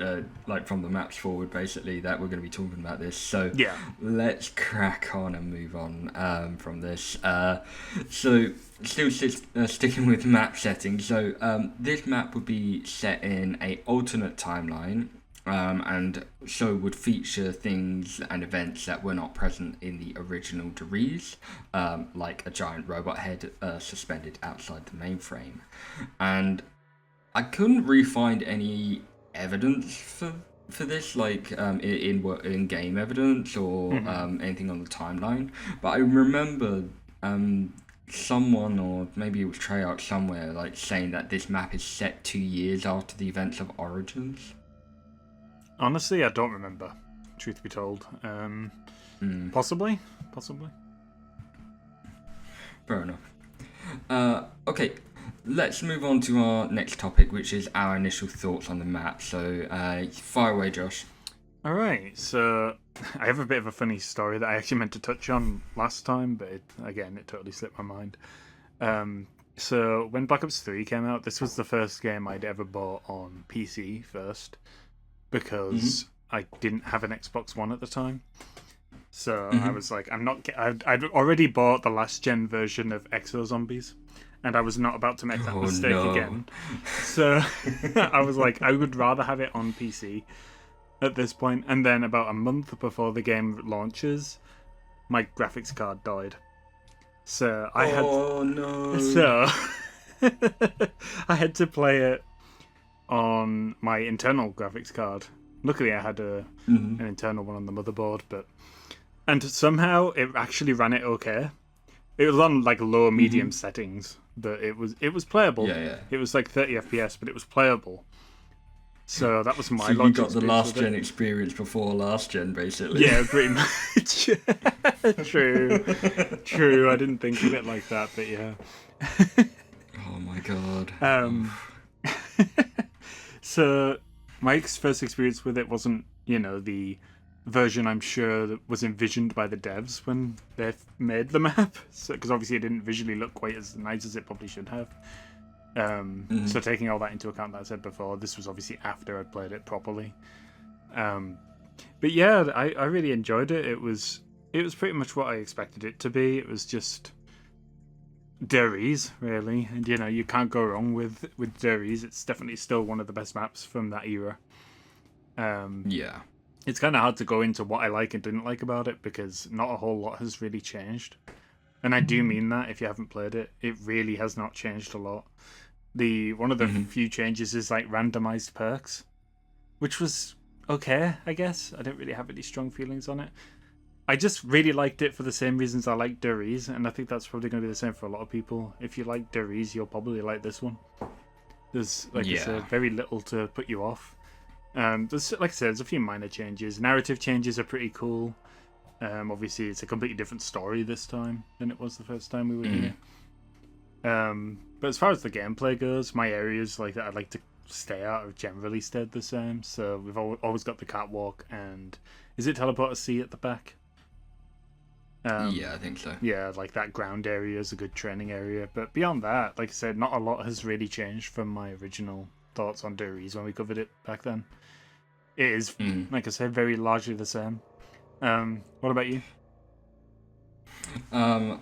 from the maps forward, basically, that we're going to be talking about this. So let's crack on and move on from this. So still sticking with map settings. So this map would be set in a alternate timeline. And so would feature things and events that were not present in the original Riese, like a giant robot head suspended outside the mainframe. And I couldn't really find any evidence for this, like in game evidence or anything on the timeline. But I remember someone, or maybe it was Treyarch somewhere, like saying that this map is set 2 years after the events of Origins. Honestly, I don't remember, truth be told. Possibly. Fair enough. Okay, let's move on to our next topic, which is our initial thoughts on the map. So, fire away, Josh. Alright, so I have a bit of a funny story that I actually meant to touch on last time, but it totally slipped my mind. So, when Black Ops 3 came out, this was the first game I'd ever bought on PC first. Because I didn't have an Xbox One at the time. So I was like, I'd already bought the last gen version of Exo Zombies, and I was not about to make that mistake again. So I was like, I would rather have it on PC at this point. And then about a month before the game launches, my graphics card died. So I I had to play it on my internal graphics card. Luckily, I had an internal one on the motherboard, and somehow it actually ran it okay. It was on like low medium settings, but it was playable. Yeah. It was like 30 FPS, but it was playable. So that was my. So you got the last gen experience before last gen, basically. Yeah, pretty much. True. I didn't think of it like that, but yeah. Oh my god. So, my first experience with it wasn't, the version I'm sure that was envisioned by the devs when they made the map. Because obviously it didn't visually look quite as nice as it probably should have. So taking all that into account that I said before, this was obviously after I'd played it properly. But yeah, I really enjoyed it. It was pretty much what I expected it to be. It was just Riese, really, and you can't go wrong with Riese. It's definitely still one of the best maps from that era. It's kind of hard to go into what I like and didn't like about it because not a whole lot has really changed, and I do mean that. If you haven't played it, it really has not changed a lot. One of the few changes is like randomized perks, which was okay, I guess. I don't really have any strong feelings on it. I just really liked it for the same reasons I liked Riese, and I think that's probably going to be the same for a lot of people. If you like Riese, you'll probably like this one. There's, I said, very little to put you off. There's, like I said, there's a few minor changes. Narrative changes are pretty cool. Obviously, it's a completely different story this time than it was the first time we were here. But as far as the gameplay goes, my areas that I'd like to stay out of generally stayed the same. So we've always got the catwalk and... Is it Teleporter C at the back? Yeah, I think so. Yeah, like that ground area is a good training area. But beyond that, like I said, not a lot has really changed from my original thoughts on Riese when we covered it back then. It is, like I said, very largely the same. What about you? I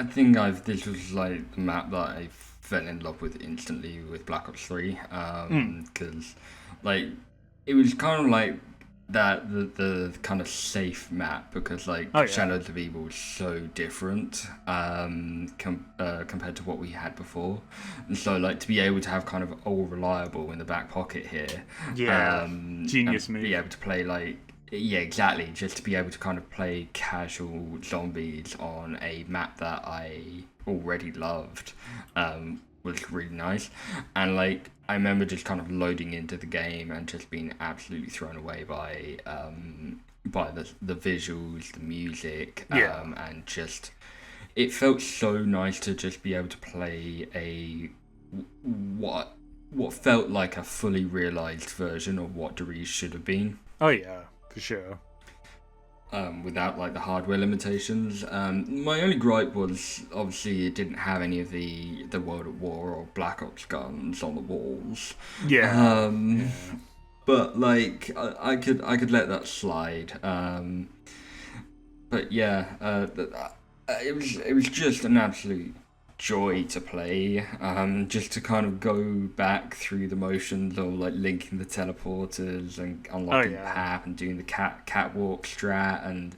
think this was like the map that I fell in love with instantly with Black Ops 3. Because, like, it was kind of like that the kind of safe map, because like Shadows of Evil is so different compared to what we had before, and so like to be able to have kind of all reliable in the back pocket here, genius move. Be able to play like exactly, just to be able to kind of play casual zombies on a map that I already loved was really nice. And like I remember just kind of loading into the game and just being absolutely thrown away by the visuals, the music, and just it felt so nice to just be able to play what felt like a fully realized version of what Riese should have been. Oh yeah, for sure. Without like the hardware limitations. My only gripe was obviously it didn't have any of the World at War or Black Ops guns on the walls. Yeah. But like I could let that slide. But yeah, it was just an absolute joy to play, just to kind of go back through the motions of like linking the teleporters and unlocking the map and doing the catwalk strat and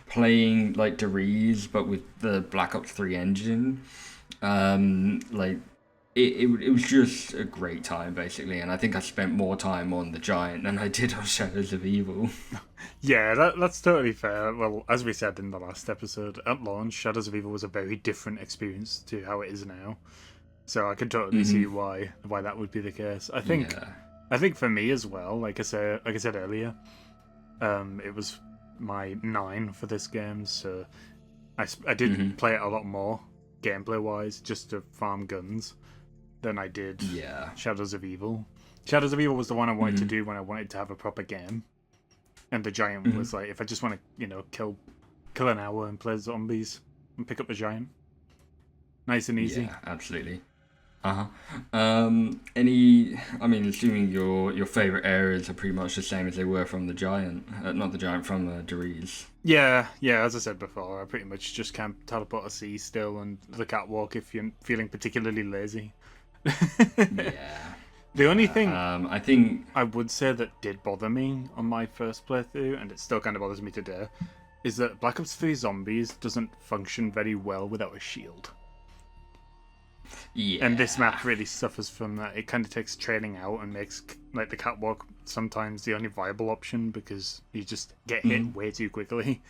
playing like Riese but with the Black Ops 3 engine. Like it was just a great time basically, and I think I spent more time on the Giant than I did on Shadows of Evil. Yeah, that's totally fair. Well, as we said in the last episode, at launch, Shadows of Evil was a very different experience to how it is now. So I can totally see why that would be the case. I think for me as well, like I said earlier, it was my 9 for this game, so I did play it a lot more gameplay wise, just to farm guns, than I did Shadows of Evil. Shadows of Evil was the one I wanted to do when I wanted to have a proper game. And the Giant was like, if I just want to, kill an hour and play zombies and pick up the Giant. Nice and easy. Yeah, absolutely. Assuming your favourite areas are pretty much the same as they were from the Giant. Not the Giant, from Riese. Yeah, as I said before, I pretty much just can't teleport a C still and the catwalk if you're feeling particularly lazy. Yeah. The only thing I think I would say that did bother me on my first playthrough, and it still kind of bothers me today, is that Black Ops 3 Zombies doesn't function very well without a shield. Yeah. And this map really suffers from that. It kind of takes training out and makes like the catwalk sometimes the only viable option because you just get hit way too quickly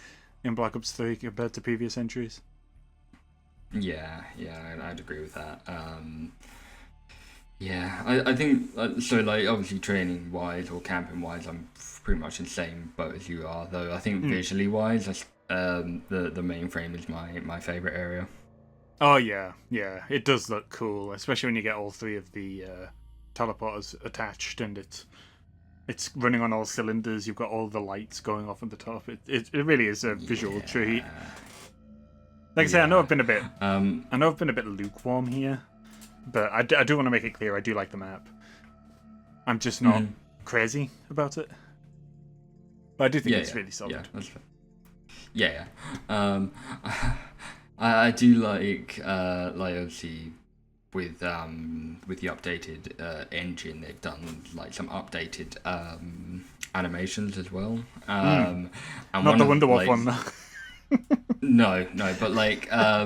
in Black Ops 3 compared to previous entries. Yeah, I'd agree with that. Yeah, I think so. Like obviously, training wise or camping wise, I'm pretty much in the same boat as you are. Though I think visually wise, the mainframe is my favorite area. Oh yeah, it does look cool, especially when you get all 3 of the teleporters attached and it's running on all cylinders. You've got all the lights going off at the top. It really is a visual treat. Like I say, I know I've been a bit lukewarm here. But I do want to make it clear, I do like the map. I'm just not crazy about it. But I do think it's really solid. Yeah, that's fair. Yeah. I do like obviously with the updated engine, they've done like some updated animations as well. And not the Wonderwolf one though. No, but like I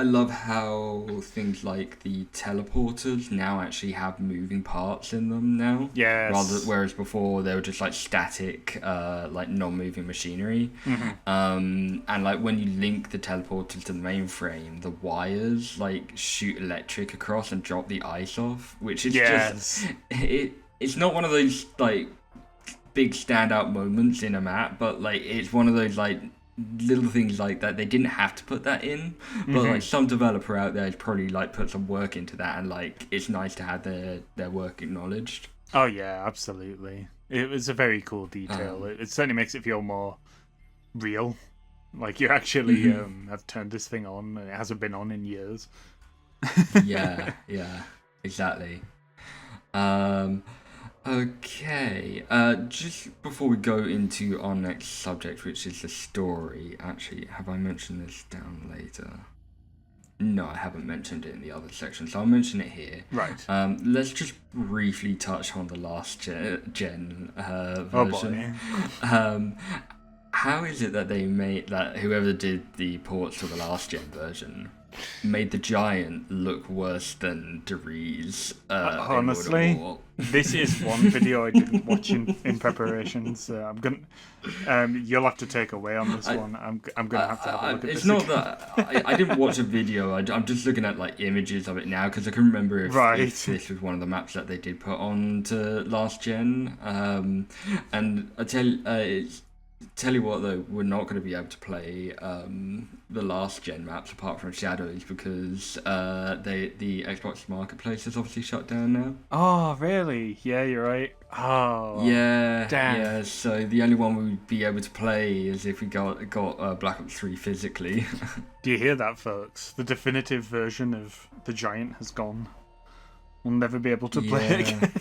love how things like the teleporters now actually have moving parts in them now. Yes. Whereas before they were just like static, like non-moving machinery. And like when you link the teleporters to the mainframe, the wires like shoot electric across and drop the ice off, which is just it's not one of those like big standout moments in a map, but like it's one of those like little things like that. They didn't have to put that in, but like some developer out there has probably like put some work into that, and like it's nice to have their work acknowledged. Oh yeah, absolutely. It was a very cool detail. It certainly makes it feel more real, like you actually have turned this thing on and it hasn't been on in years. yeah exactly. Okay, just before we go into our next subject, which is the story, actually, have I mentioned this down later? No, I haven't mentioned it in the other section, so I'll mention it here. Right. Let's just briefly touch on the last gen version. Oh boy. How is it that they made that whoever did the ports to the last gen version made the giant look worse than Riese? Honestly, this is one video I didn't watch in preparation, so I'm gonna. You'll have to take away on this one. I'm gonna have to have a look at it's this. Not that I didn't watch a video. I'm just looking at like images of it now because I couldn't remember if this was one of the maps that they did put on to last gen. And I tell you what though, we're not going to be able to play the last gen maps apart from Shadows because the Xbox Marketplace is obviously shut down now. Oh really? Yeah, you're right. Oh yeah, damn. Yeah. So the only one we'd be able to play is if we got Black Ops 3 physically. Do you hear that, folks? The definitive version of the giant has gone. We'll never be able to play it again.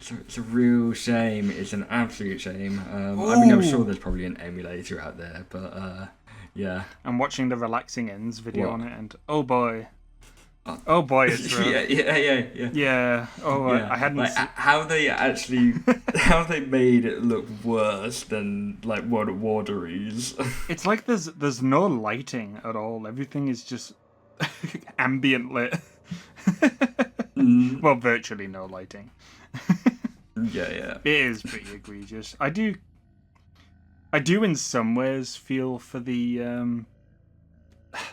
It's a real shame. It's an absolute shame. I mean, I'm sure there's probably an emulator out there, but yeah. I'm watching the Relaxing Ends video on it, and oh boy, it's rough. Yeah. Yeah. Oh, yeah. I hadn't. Like, how they made it look worse than like Warderies. It's like there's no lighting at all. Everything is just ambient lit. Well, virtually no lighting. Yeah. It is pretty egregious. I do in some ways feel for the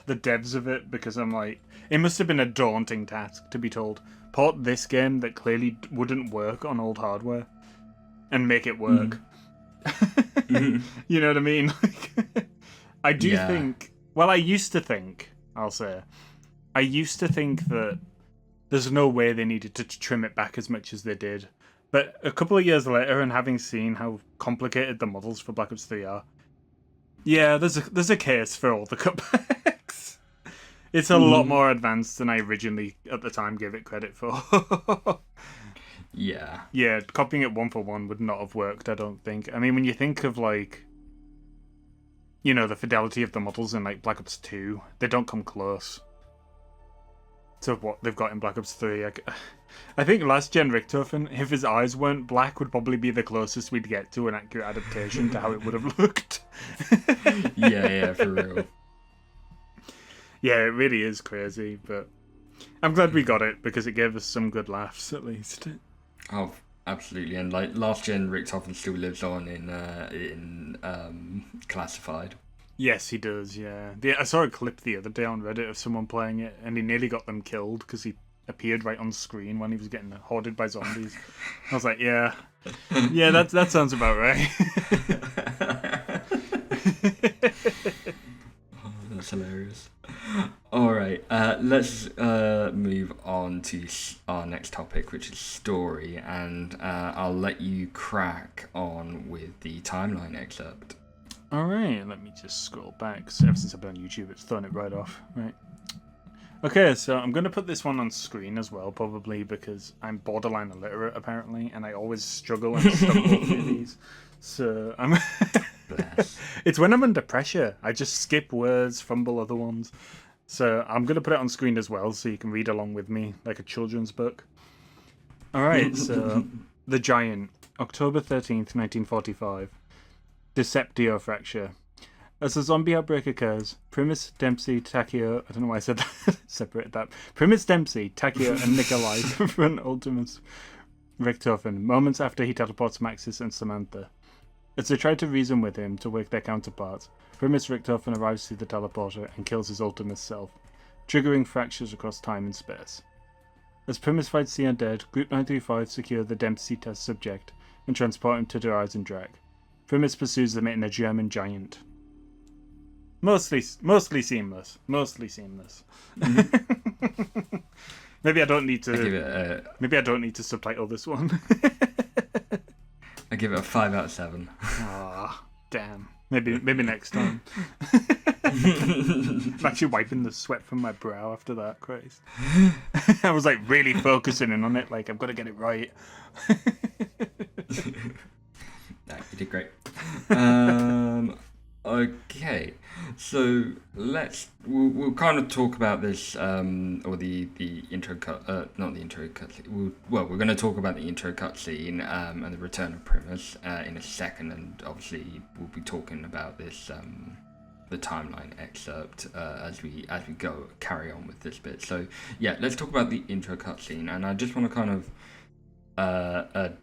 devs of it because I'm like, it must have been a daunting task to be told, port this game that clearly wouldn't work on old hardware and make it work. You know what I mean? Like, I do think, well, I used to think that there's no way they needed to trim it back as much as they did. But a couple of years later, and having seen how complicated the models for Black Ops 3 are, yeah, there's a case for all the cutbacks. It's a lot more advanced than I originally, at the time, gave it credit for. Yeah. Yeah, copying it one for one would not have worked, I don't think. I mean, when you think of, like, you know, the fidelity of the models in, like, Black Ops 2, they don't come close to what they've got in Black Ops 3. I think last gen Richtofen, if his eyes weren't black, would probably be the closest we'd get to an accurate adaptation to how it would have looked. Yeah, for real. Yeah, it really is crazy, but I'm glad we got it because it gave us some good laughs at least. Oh, absolutely. And like last gen Richtofen still lives on in Classified. Yes, he does, yeah. I saw a clip the other day on Reddit of someone playing it, and he nearly got them killed because he appeared right on screen when he was getting hoarded by zombies. I was like, yeah, that sounds about right. Oh, that's hilarious. All right, let's move on to our next topic, which is story, and I'll let you crack on with the timeline excerpt. Alright, let me just scroll back. So ever since I've been on YouTube, it's thrown it right off. Right. Okay, so I'm going to put this one on screen as well, probably because I'm borderline illiterate, apparently, and I always struggle and stumble through these. So I'm... It's when I'm under pressure. I just skip words, fumble other ones. So I'm going to put it on screen as well, so you can read along with me, like a children's book. Alright, so... The Giant, October 13th, 1945. Deceptio fracture. As a zombie outbreak occurs, Primus, Dempsey, Takeo... I don't know why I said that. Separate that. Primus, Dempsey, Takeo, and Nikolai confront Ultimus Richtofen moments after he teleports Maxis and Samantha. As they try to reason with him to wake their counterparts, Primus Richtofen arrives through the teleporter and kills his Ultimus self, triggering fractures across time and space. As Primus fights the undead, Group 935 secure the Dempsey test subject and transport him to Der Eisendrache. Primus pursues them in a German giant. Mostly seamless. Mm-hmm. Maybe I don't need to. Maybe I don't need to subtitle this one. I give it a 5 out of 7. Ah, damn. Maybe next time. I'm actually wiping the sweat from my brow after that. Christ. I was like really focusing in on it. Like I'm gonna get it right. No, you did great. Okay, so we'll kind of talk about this or the intro cut not the intro cut we're going to talk about the intro cutscene and the return of Primus in a second, and obviously we'll be talking about this the timeline excerpt as we go carry on with this bit. So yeah, let's talk about the intro cutscene, and I just want to kind of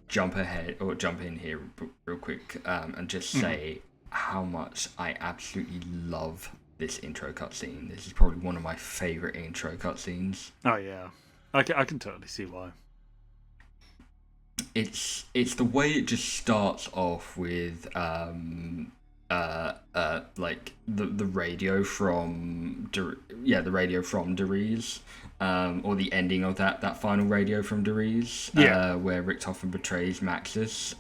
jump in here real quick and just say how much I absolutely love this intro cutscene. This is probably one of my favorite intro cutscenes. Oh yeah, I can totally see why. It's the way it just starts off with like the radio from the radio from Riese, or the ending of that final radio from Riese, where Richtofen betrays Maxis,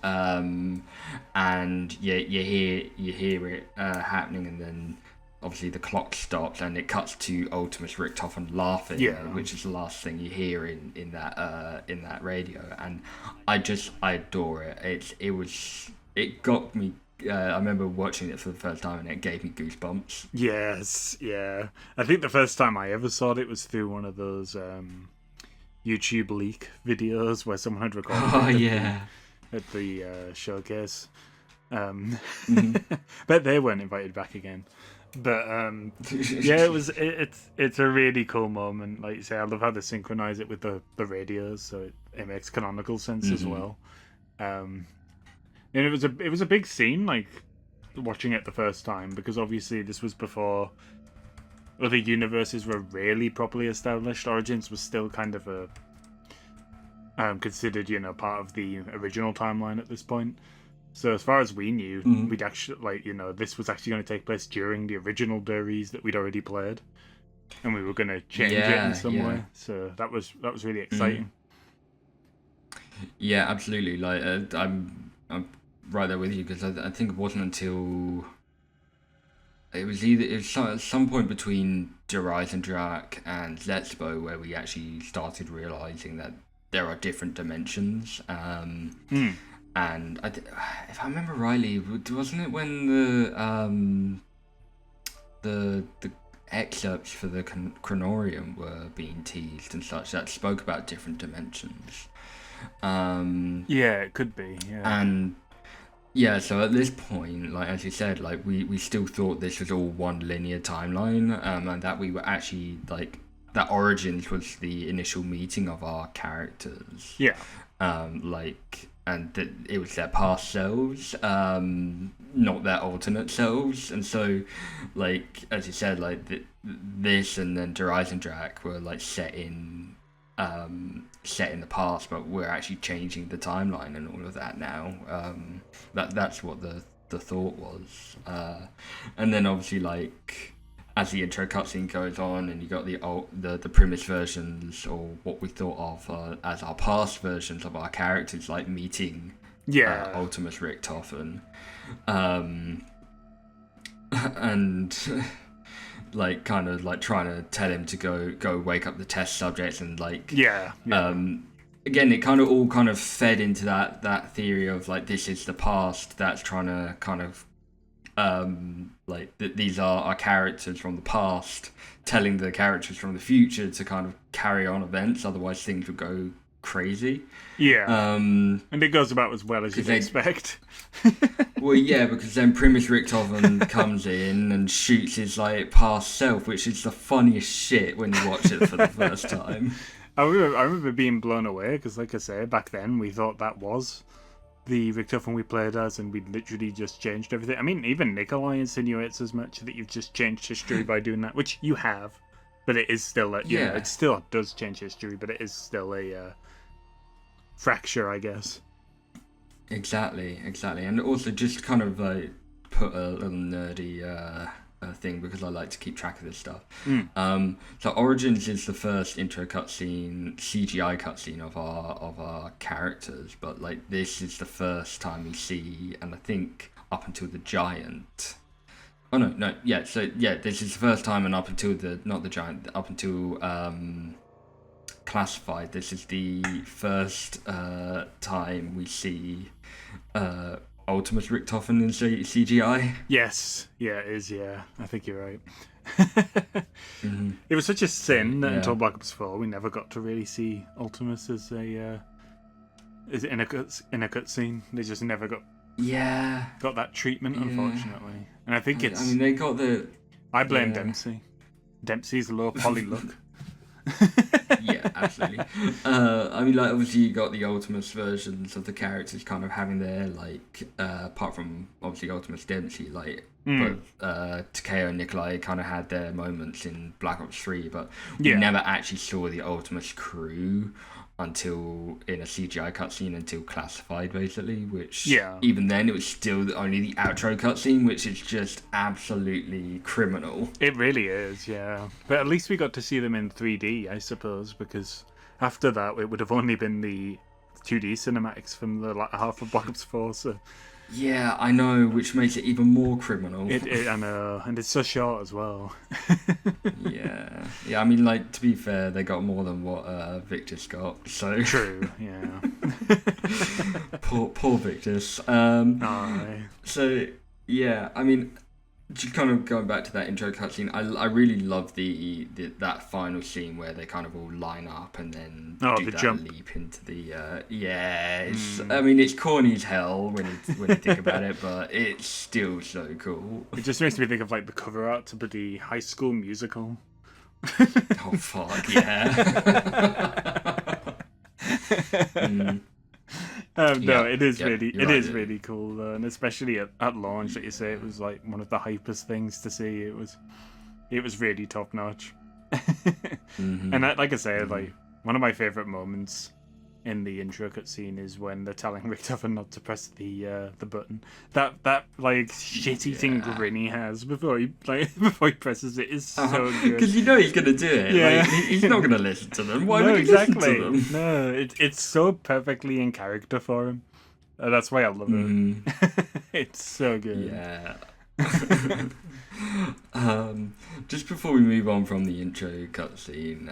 and you hear it happening, and then obviously the clock stops and it cuts to Ultimus Richtofen laughing, which is the last thing you hear in that radio, and I adore it. It got me. I remember watching it for the first time and it gave me goosebumps. Yes, yeah. I think the first time I ever saw it was through one of those YouTube leak videos where someone had recorded at the showcase. Bet they weren't invited back again. But yeah, it's a really cool moment. Like you say, I love how they synchronize it with the radios, so it makes canonical sense as well. And it was a big scene, like watching it the first time, because obviously this was before other universes were really properly established. Origins was still kind of a considered, part of the original timeline at this point. So as far as we knew, we'd actually this was actually going to take place during the original Riese that we'd already played, and we were going to change it in some way. So that was really exciting. Yeah, absolutely. Like I'm right there with you, because I think it wasn't until it was at some point between Eisendrache and Zetspo where we actually started realizing that there are different dimensions. And if I remember rightly, wasn't it when the excerpts for the Chronorium were being teased and such that spoke about different dimensions? Yeah, it could be. Yeah. And yeah, so at this point, like as you said, like we still thought this was all one linear timeline, and that we were actually like that Origins was the initial meeting of our characters. Yeah. And that it was their past selves, not their alternate selves, and so, like as you said, like this and then Eisendrache were like set in the past, but we're actually changing the timeline and all of that now. That's what the thought was, and then obviously like as the intro cutscene goes on, and you got the Primus versions, or what we thought of as our past versions of our characters, like meeting Ultimus Richtofen, and like kind of like trying to tell him to go wake up the test subjects, and like again, it kind of fed into that theory of like this is the past that's trying to kind of these are our characters from the past telling the characters from the future to kind of carry on events, otherwise things would go crazy. And it goes about as well as you'd expect. Well, yeah, because then Primus Richtofen comes in and shoots his like past self, which is the funniest shit when you watch it for the first time. I remember being blown away, because like I say, back then we thought that was the Richtofen we played as, and we'd literally just changed everything. I mean, even Nikolai insinuates as much, that you've just changed history by doing that, which you have, but it is still it still does change history, but it is still a fracture, I guess. Exactly, and also just kind of like put a little nerdy thing, because I like to keep track of this stuff. So Origins is the first intro cutscene, CGI cutscene of our characters, but like this is the first time we see, and I think up until the giant. Oh no, yeah. So yeah, this is the first time, and up until not the giant, up until Classified, this is the first time we see Ultimus Richtofen in CGI. Yes, yeah, it is. Yeah, I think you're right. It was such a sin that until Black Ops 4 we never got to really see Ultimus as a in a cutscene. They just never got that treatment, unfortunately. And I think it's. I mean, they got the. I blame Dempsey. Dempsey's low poly look. Yeah, absolutely. I mean, like, obviously you got the Ultimus versions of the characters kind of having their, like, apart from obviously Ultimus Dempsey, like, but Takeo and Nikolai kind of had their moments in Black Ops 3, but we never actually saw the Ultimus crew until in a CGI cutscene until Classified, basically, which even then it was still only the outro cutscene, which is just absolutely criminal. It really is, yeah. But at least we got to see them in 3D, I suppose, because after that it would have only been the 2D cinematics from the latter half of Black Ops 4, so... Yeah, I know, which makes it even more criminal. I know, and it's so short as well. Yeah, I mean, like, to be fair, they got more than what Victus got, so... True, yeah. poor Victus. Aye. So, yeah, I mean... Just kind of going back to that intro cutscene, I really love that final scene where they kind of all line up and then do the that jump. leap into the it's I mean, it's corny as hell when you think about it, but it's still so cool. It just makes me think of like the cover art to the High School Musical. Oh fuck yeah. No, it is really cool though, and especially at launch, that you say it was like one of the hypest things to see. It was really top notch. And like I say, like one of my favorite moments in the intro cutscene is when they're telling Richtofen not to press the button. That like shit-eating grin he has before he presses it is so good. Because you know he's gonna do it. Yeah. Like, he's not gonna listen to them. Why would he listen to them? No, it's so perfectly in character for him. That's why I love it. It's so good. Yeah. Just before we move on from the intro cutscene,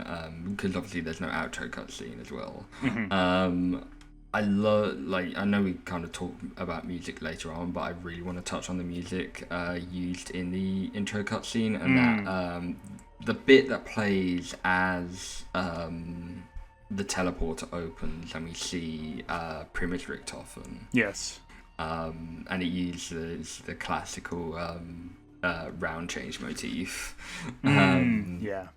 because obviously there's no outro cutscene as well. I love, like, I know we kind of talk about music later on, but I really want to touch on the music used in the intro cutscene, and that the bit that plays as the teleporter opens and we see Primus Richtofen. Yes. And it uses the classical round change motif. Yeah.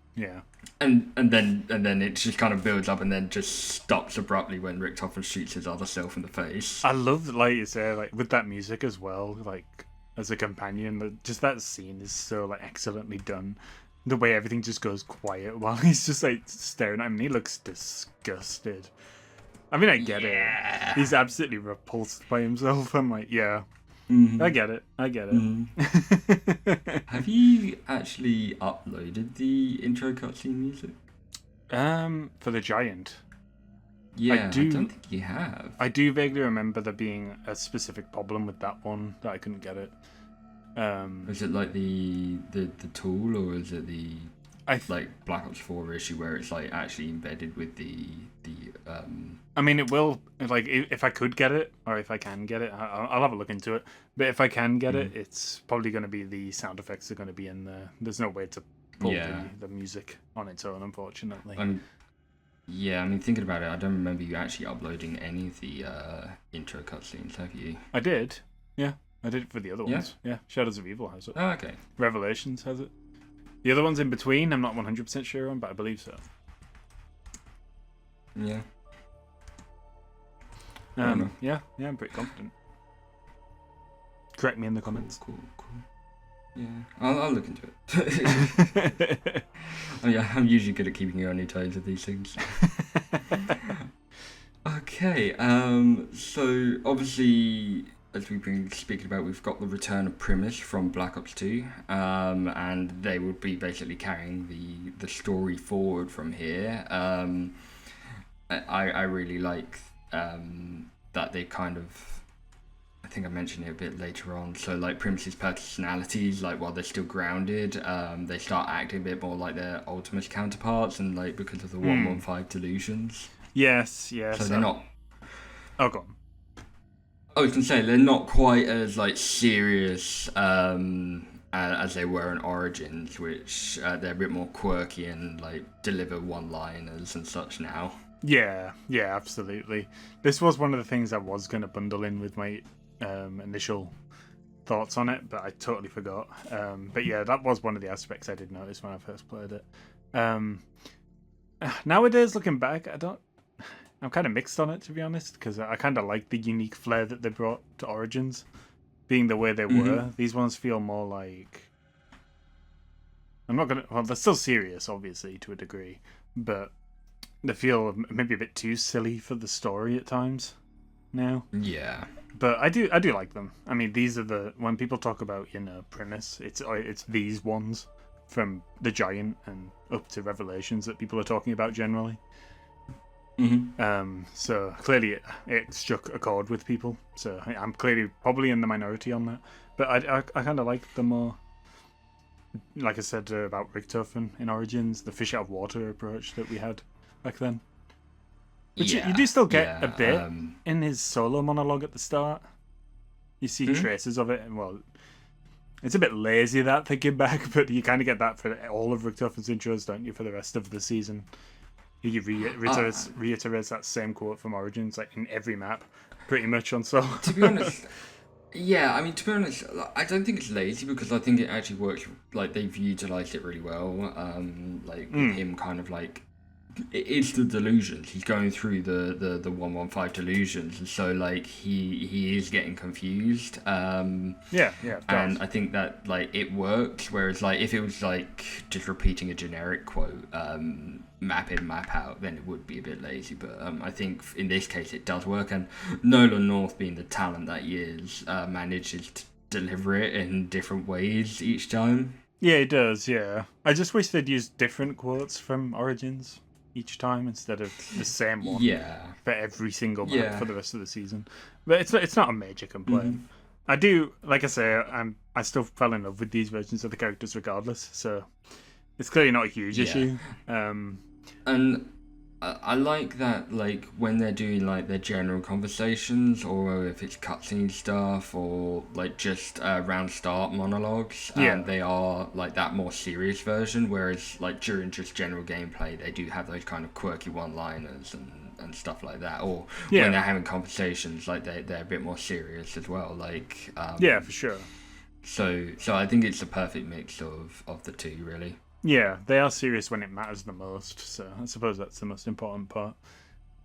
And then it just kind of builds up and then just stops abruptly when Richtofen shoots his other self in the face. I love, like you say, like with that music as well, like as a companion, just that scene is so like excellently done. The way everything just goes quiet while he's just like staring at him, and he looks disgusted. I mean, I get it. He's absolutely repulsed by himself. I'm like, yeah, I get it. Have you actually uploaded the intro cutscene music? For the Giant. Yeah, I don't think you have. I do vaguely remember there being a specific problem with that one that I couldn't get it. Is it like the tool, or is it the like Black Ops 4 issue where it's like actually embedded with the I mean, it will, like, if I could get it, or if I can get it, I'll have a look into it. But if I can get it, it's probably going to be the sound effects are going to be in there. There's no way to pull the music on its own, unfortunately. I mean, thinking about it, I don't remember you actually uploading any of the intro cutscenes, have you? I did, yeah. I did it for the other ones. Yeah, Shadows of Evil has it. Oh, okay. Revelations has it. The other ones in between, I'm not 100% sure on, but I believe so. Yeah. Yeah, I'm pretty confident. Correct me in the comments. Cool. Yeah, I'll look into it. I'm usually good at keeping you on your toes with these things. Okay, so obviously, as we've been speaking about, we've got the return of Primus from Black Ops 2, and they will be basically carrying the story forward from here. I really like that they kind of, I think I mentioned it a bit later on, so like Primus's personalities, like while they're still grounded, they start acting a bit more like their Ultimus counterparts, and like because of the 115 delusions. Yes. So they're not... Oh, go on. I was gonna say they're not quite as like serious as they were in Origins, which they're a bit more quirky and like deliver one-liners and such now. Yeah, absolutely. This was one of the things I was going to bundle in with my initial thoughts on it, but I totally forgot. But yeah, that was one of the aspects I did notice when I first played it. Nowadays, looking back, I'm kind of mixed on it, to be honest, because I kind of like the unique flair that they brought to Origins, being the way they were. These ones feel more like... Well, they're still serious, obviously, to a degree, but they feel maybe a bit too silly for the story at times now. Yeah. But I do like them. I mean, these are when people talk about, premise, it's these ones from the Giant and up to Revelations that people are talking about generally. So clearly it struck a chord with people. So I'm clearly probably in the minority on that. But I kind of like the more, like I said about Richtofen in Origins, the fish out of water approach that we had back then. Which you do still get a bit in his solo monologue at the start. You see traces of it, and well, it's a bit lazy that thinking back, but you kind of get that for all of Richtofen's intros, don't you, for the rest of the season? He reiterates that same quote from Origins, like in every map, pretty much on solo. To be honest, I don't think it's lazy because I think it actually works. Like they've utilized it really well. With him kind of like, it's the delusions. He's going through the 115 delusions, and so like he is getting confused. And I think that like it works. Whereas like if it was like just repeating a generic quote, map in, map out, then it would be a bit lazy. But I think in this case it does work, and Nolan North, being the talent that he is, manages to deliver it in different ways each time. Yeah, he does. Yeah, I just wish they'd used different quotes from Origins each time instead of the same one for every single map for the rest of the season. But it's not a major complaint. I do, like I say, I still fell in love with these versions of the characters regardless, so it's clearly not a huge issue. And I like that, like when they're doing like their general conversations, or if it's cutscene stuff, or like just round start monologues, they are like that more serious version. Whereas like during just general gameplay, they do have those kind of quirky one-liners and stuff like that. Or when they're having conversations, like they're a bit more serious as well. Like for sure. So I think it's the perfect mix of the two, really. Yeah, they are serious when it matters the most, so I suppose that's the most important part.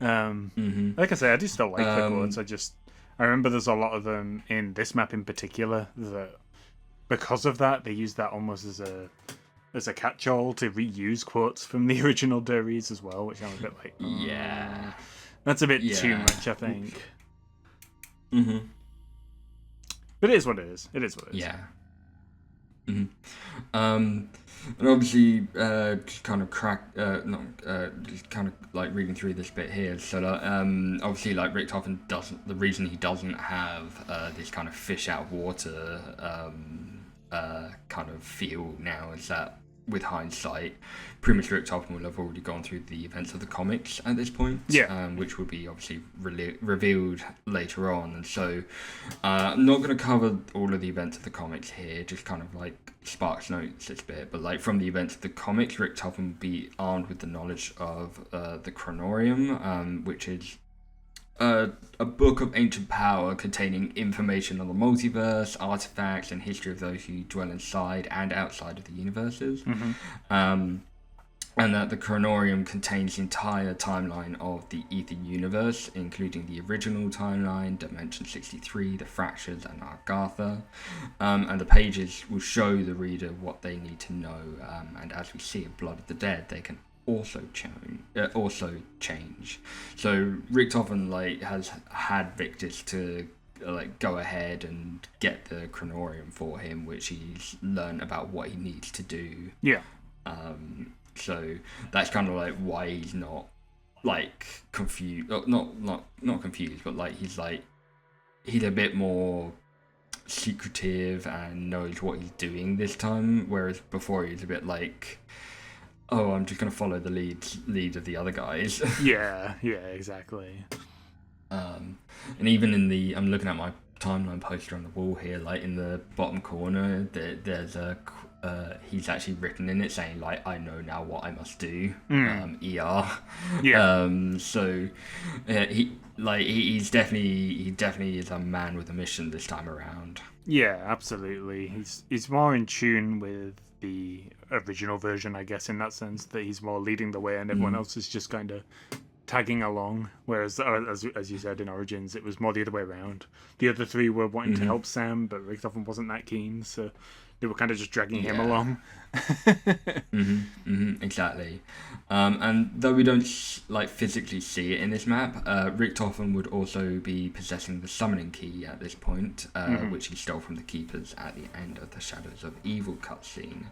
Like I say, I do still like the quotes. I remember there's a lot of them in this map in particular that, because of that, they use that almost as a catch-all to reuse quotes from the original Der Riese as well, which I'm a bit like, that's a bit too much, I think. But it is what it is. It is what it is. Yeah. And obviously, just kind of just kind of like reading through this bit here. So, obviously, like Richtofen doesn't. The reason he doesn't have this kind of fish out of water kind of feel now is that, with hindsight, pretty much Richtofen will have already gone through the events of the comics at this point, which will be obviously revealed later on. And so I'm not going to cover all of the events of the comics here, just kind of like sparks notes this bit. But like from the events of the comics, Richtofen will be armed with the knowledge of the Chronorium, which is a book of ancient power containing information on the multiverse, artifacts, and history of those who dwell inside and outside of the universes. And that the Chronorium contains the entire timeline of the Ether universe, including the original timeline, Dimension 63, the Fractures, and Argatha. And the pages will show the reader what they need to know. And as we see in Blood of the Dead, they can also change. So Richtofen like has had Victus to like go ahead and get the Chronorium for him, which he's learned about what he needs to do. So that's kind of like why he's not like confused, not confused, but like he's a bit more secretive and knows what he's doing this time, whereas before he's a bit like, oh, I'm just going to follow the lead of the other guys. yeah, exactly. And even I'm looking at my timeline poster on the wall here, like in the bottom corner, there's he's actually written in it saying like, I know now what I must do. ER. Yeah. So he's definitely is a man with a mission this time around. Yeah, absolutely. He's more in tune with the original version, I guess, in that sense, that he's more leading the way and everyone else is just kind of tagging along. Whereas, as you said, in Origins, it was more the other way around. The other three were wanting to help Sam, but Richtofen wasn't that keen, so they were kind of just dragging him along. Exactly. And though we don't physically see it in this map, Richtofen would also be possessing the summoning key at this point, which he stole from the keepers at the end of the Shadows of Evil cutscene.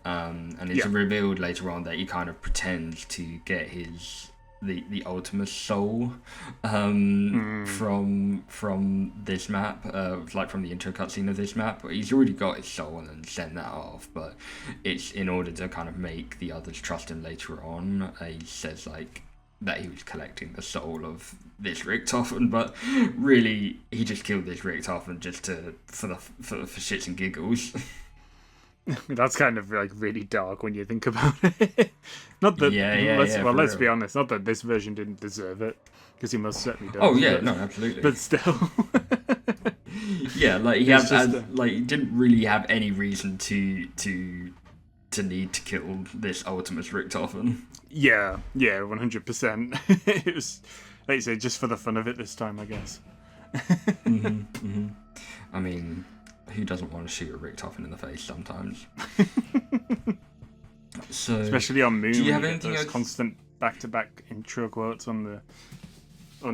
And it's revealed later on that he kind of pretends to get the Ultimus soul from this map, from the intro cutscene of this map. He's already got his soul and sent that off, but it's in order to kind of make the others trust him later on. He says that he was collecting the soul of this Richtofen, but really he just killed this Richtofen just for shits and giggles. That's kind of really dark when you think about it. Not that, let's be honest. Not that this version didn't deserve it, because he most certainly does. Oh yeah, no, absolutely. But still, yeah, he didn't really have any reason to need to kill this Ultimus Richtofen. Yeah, 100%. It was, like you say, just for the fun of it this time, I guess. I mean, who doesn't want to shoot a Richtofen in the face sometimes? So, especially on Moon, do you have when anything those else? constant back-to-back intro quotes on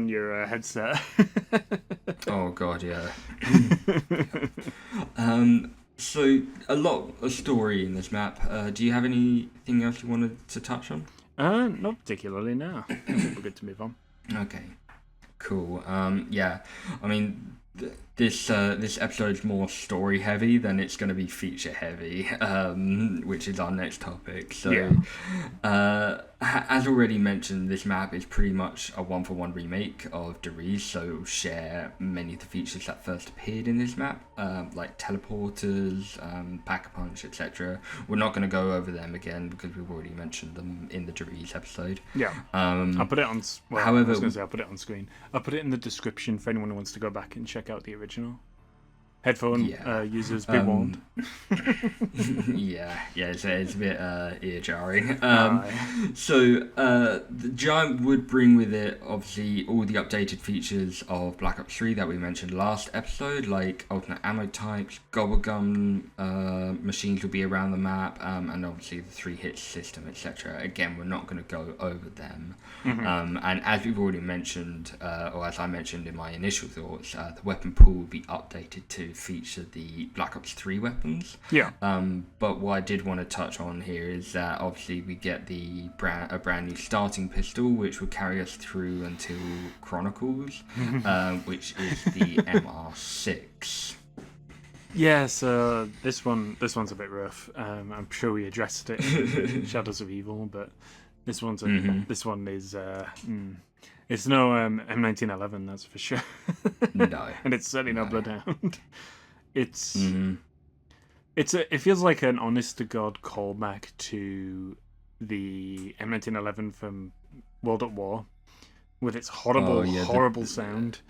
your headset. Oh god, yeah. So a lot of story in this map. Do you have anything else you wanted to touch on? Not particularly. No, I think we're good to move on. Okay, cool. Yeah, I mean, this episode is more story heavy than it's going to be feature heavy, which is our next topic. So, as already mentioned, this map is pretty much a 1-for-1 remake of Riese, so it will share many of the features that first appeared in this map, like teleporters, pack-a-punch, etc. We're not going to go over them again because we've already mentioned them in the Riese episode. Yeah, I'll put it on. Well, however, I was going to say I'll put it on screen. I'll put it in the description for anyone who wants to go back and check out the original. Headphone users, be warned. yeah, it's a bit ear jarring. So the Giant would bring with it, obviously, all the updated features of Black Ops 3 that we mentioned last episode, like alternate ammo types, gobblegum machines will be around the map, and obviously the 3-hit system, etc. Again, we're not going to go over them. And as we've already mentioned, or as I mentioned in my initial thoughts, the weapon pool will be updated to feature the Black Ops 3 weapons. Yeah. But what I did want to touch on here is that obviously we get a brand new starting pistol, which will carry us through until Chronicles, which is the MR6. Yeah, so this one's a bit rough. I'm sure we addressed it in Shadows of Evil, but this one is it's no M1911, that's for sure. No, and it's certainly no Bloodhound. It feels like an honest to god callback to the M1911 from World at War, with its horrible sound.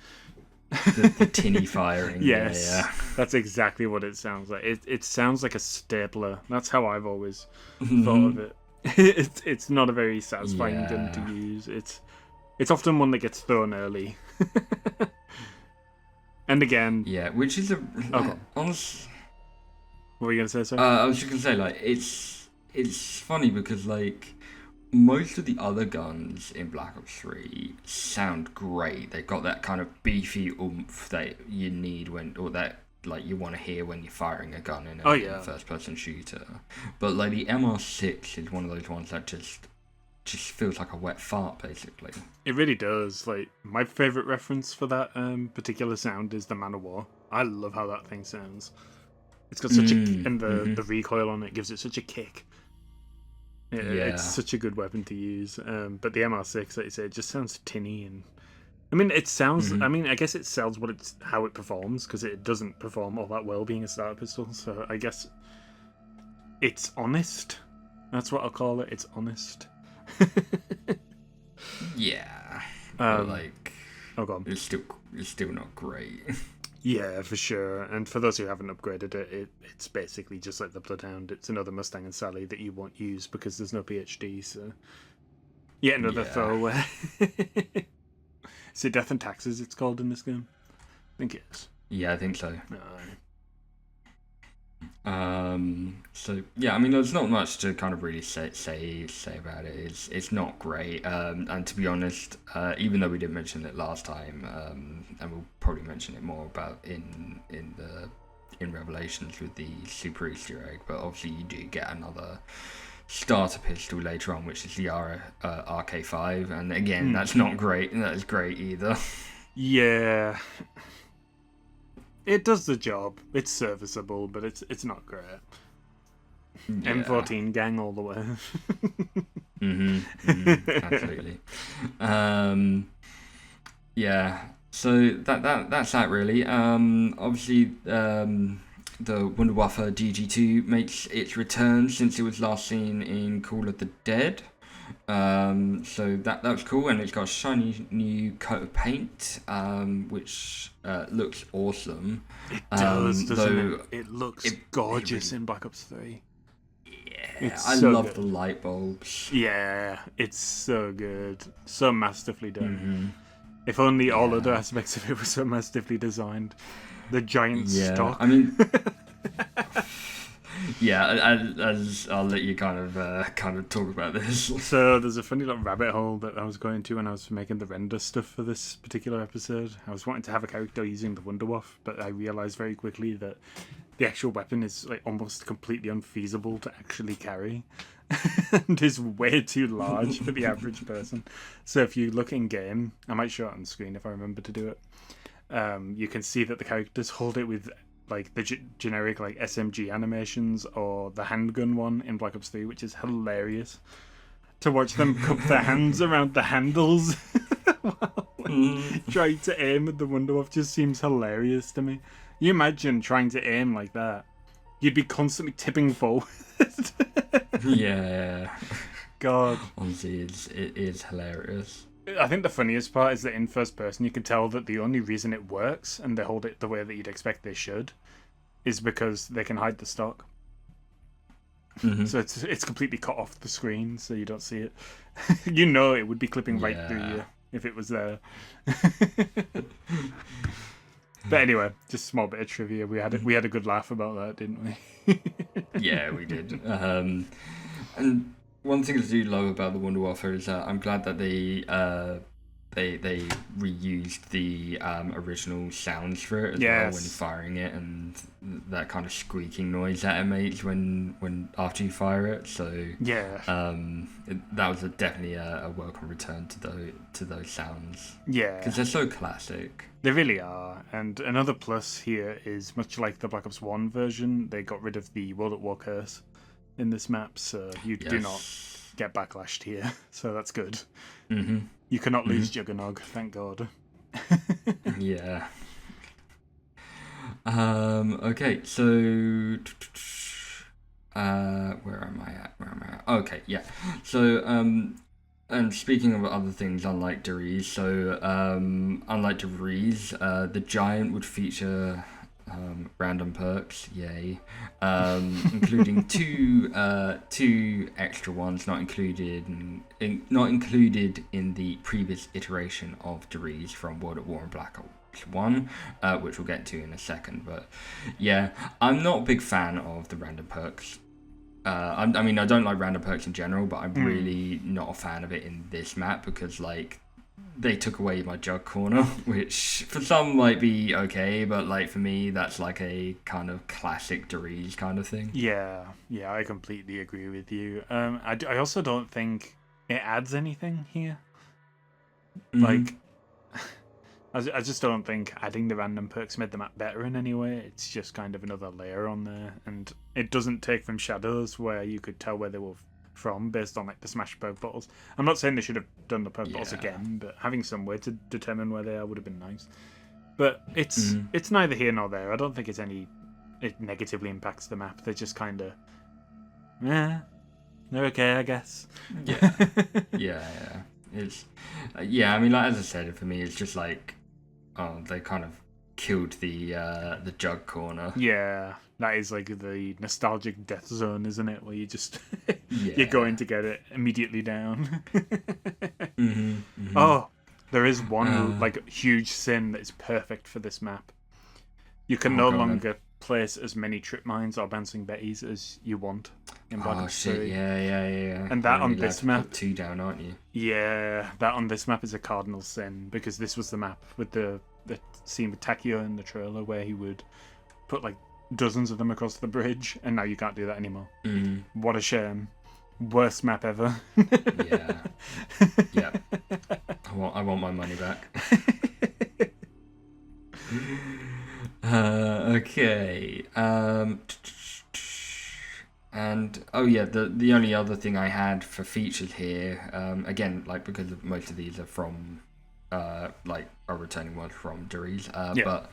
The tinny firing. Yes, that's exactly what it sounds like. It sounds like a stapler. That's how I've always thought of it. It's not a very satisfying gun to use. It's often one that gets thrown early. And again, which is honest. What were you gonna say, sir? I was just gonna say, it's funny because most of the other guns in Black Ops 3 sound great. They've got that kind of beefy oomph that you need you want to hear when you're firing a gun in a first-person shooter. But the MR6 is one of those ones that just feels like a wet fart, basically. It really does. My favourite reference for that particular sound is the Man of War. I love how that thing sounds. It's got such the recoil on it gives it such a kick. It's such a good weapon to use. But the MR6, like you say, it just sounds tinny and I mean, it sounds. I mean, I guess it sells how it performs, because it doesn't perform all that well being a starter pistol. So I guess it's honest. That's what I'll call it. It's honest. Yeah, but like, oh, go on. It's still not great. Yeah, for sure. And for those who haven't upgraded it, it's basically just like the Bloodhound. It's another Mustang and Sally that you won't use because there's no PhD. So yet another throwaway. Is it Death and Taxes? It's called in this game. I think it is. Yeah, I think so. No. So yeah, I mean, there's not much to kind of really say about it. It's not great, and to be honest, even though we didn't mention it last time, and we'll probably mention it more about in Revelations with the Super Easter egg, but obviously you do get another starter pistol later on, which is the RK5, and again, that's not great. That is great either. Yeah. It does the job. It's serviceable, but it's not great. Yeah. M14 gang all the way. Absolutely. Yeah. So that's that really. Obviously, the Wunderwaffe DG2 makes its return since it was last seen in Call of the Dead. So that was cool, and it's got a shiny new coat of paint, which looks awesome. It does, doesn't it? It looks gorgeous in Black Ops 3. Yeah, I love the light bulbs. Yeah, it's so good, so masterfully done. If only all other aspects of it were so masterfully designed. The giant stock. I mean, yeah, I'll let you kind of talk about this. So there's a funny little rabbit hole that I was going to when I was making the render stuff for this particular episode. I was wanting to have a character using the Wunderwaffe, but I realised very quickly that the actual weapon is like almost completely unfeasible to actually carry. And is way too large for the average person. So if you look in game, I might show it on screen if I remember to do it. You can see that the characters hold it with like the generic like SMG animations or the handgun one in Black Ops 3, which is hilarious to watch them cup their hands around the handles while trying to aim at the Wunderwaffe. Just seems hilarious to me. You imagine trying to aim like that, you'd be constantly tipping forward. Yeah, God, honestly, it is hilarious. I think the funniest part is that in first person you can tell that the only reason it works and they hold it the way that you'd expect they should is because they can hide the stock. So it's completely cut off the screen so you don't see it. You know it would be clipping right through you if it was there. But anyway, just a small bit of trivia. We had a good laugh about that, didn't we? Yeah, we did. And one thing I do love about the Wunderwaffe is that I'm glad that they reused the original sounds for it as well when you're firing it, and that kind of squeaking noise that it makes when after you fire it. So that was definitely a welcome return to those sounds. Yeah, because they're so classic. They really are. And another plus here is, much like the Black Ops 1 version, they got rid of the World at War curse in this map, so you do not get backlashed here. So that's good. You cannot lose Juggernog, thank God. Yeah. Okay, so where am I at? Okay, yeah. So and speaking of other things, unlike Riese, unlike Riese, the Giant would feature random perks, yay, including two extra ones not included in the previous iteration of Riese from World at War and Black Ops 1, which we'll get to in a second. But yeah, I'm not a big fan of the random perks. I mean, I don't like random perks in general, but I'm really not a fan of it in this map because, like, they took away my jug corner, which for some might be okay, but, like, for me, that's like a kind of classic Riese kind of thing. Yeah, I completely agree with you. I also don't think it adds anything here. Like, I just don't think adding the random perks made the map better in any way. It's just kind of another layer on there, and it doesn't take from shadows where you could tell where they were from based on like the smashed perk bottles. I'm not saying they should have done the perk bottles Yeah. again, but having some way to determine where they are would have been nice. But it's neither here nor there. I don't think it negatively impacts the map. They're just kind of, they're okay, I guess. Yeah. It's I mean, like as I said, for me, it's just like, they kind of killed the jug corner. Yeah, that is like the nostalgic death zone, isn't it? Where you just you're going to get it immediately down. Oh, there is one like huge sin that is perfect for this map. You can no longer place as many trip mines or bouncing betties as you want in Black Ops 3. Yeah. And that You're on only this allowed to map, put 2 down, aren't you? yeah, that on this map is a cardinal sin because this was the map with the scene with Takio in the trailer where he would put like dozens of them across the bridge, and now you can't do that anymore. What a shame. Worst map ever. Yeah. I want my money back. Okay. And the only other thing I had for features here, again, like because most of these are from like are returning ones from Riese, but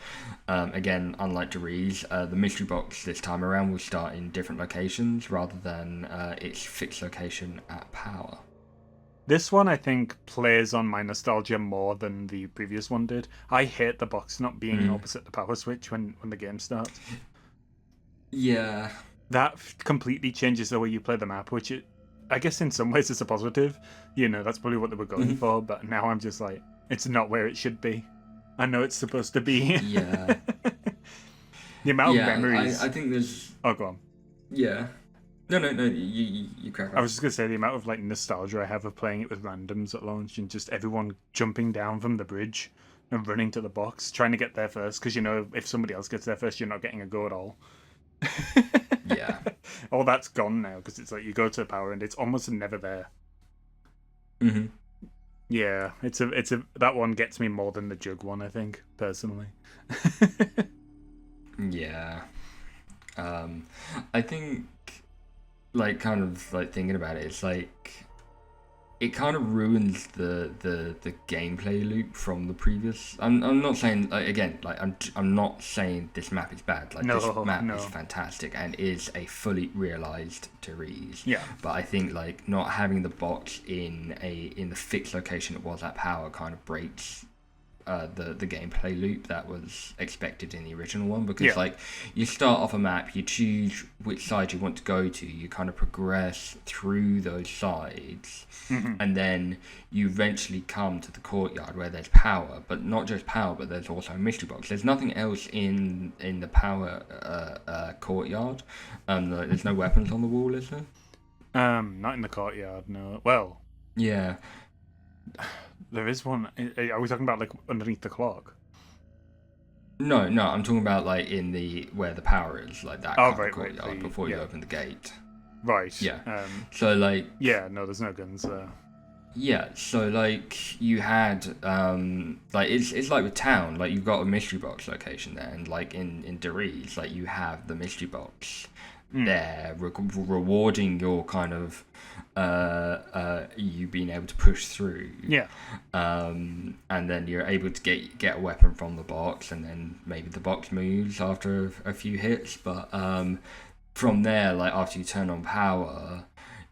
again, unlike Riese, the mystery box this time around will start in different locations rather than its fixed location at power. This one, I think, plays on my nostalgia more than the previous one did. I hate the box not being opposite the power switch when the game starts. Yeah. That completely changes the way you play the map, which I guess in some ways is a positive. You know, that's probably what they were going for, but now I'm just like, it's not where it should be. I know it's supposed to be. Yeah. The amount of memories. I think there's... Oh, go on. Yeah. No, you crack on. I was just going to say the amount of like nostalgia I have of playing it with randoms at launch and just everyone jumping down from the bridge and running to the box, trying to get there first, because you know if somebody else gets there first, you're not getting a go at all. Yeah. All that's gone now, because it's like you go to power and it's almost never there. Yeah, it's a that one gets me more than the jug one, I think, personally. Yeah. I think, like, kind of like thinking about it, it's like it kind of ruins the gameplay loop from the previous. I'm not saying, like, again, like I'm not saying this map is bad. Like, this map is fantastic and is a fully realized Riese. Yeah. But I think like not having the box in the fixed location it was at power kind of breaks the gameplay loop that was expected in the original one, because like you start off a map, you choose which side you want to go to, you kind of progress through those sides, and then you eventually come to the courtyard where there's power, but not just power, but there's also a mystery box. There's nothing else in the power courtyard. There's no weapons on the wall, is there? Not in the courtyard, no. Well, yeah. There is one. Are we talking about like underneath the clock? No, I'm talking about like in where the power is, like that kind of courtyard before you open the gate. Right. Yeah. So like. Yeah. No, there's no guns there. Yeah. So like you had like it's like with town, like you've got a mystery box location there, and like in Riese, like you have the mystery box there rewarding your kind of you being able to push through, and then you're able to get a weapon from the box, and then maybe the box moves after a few hits, but from there, like after you turn on power,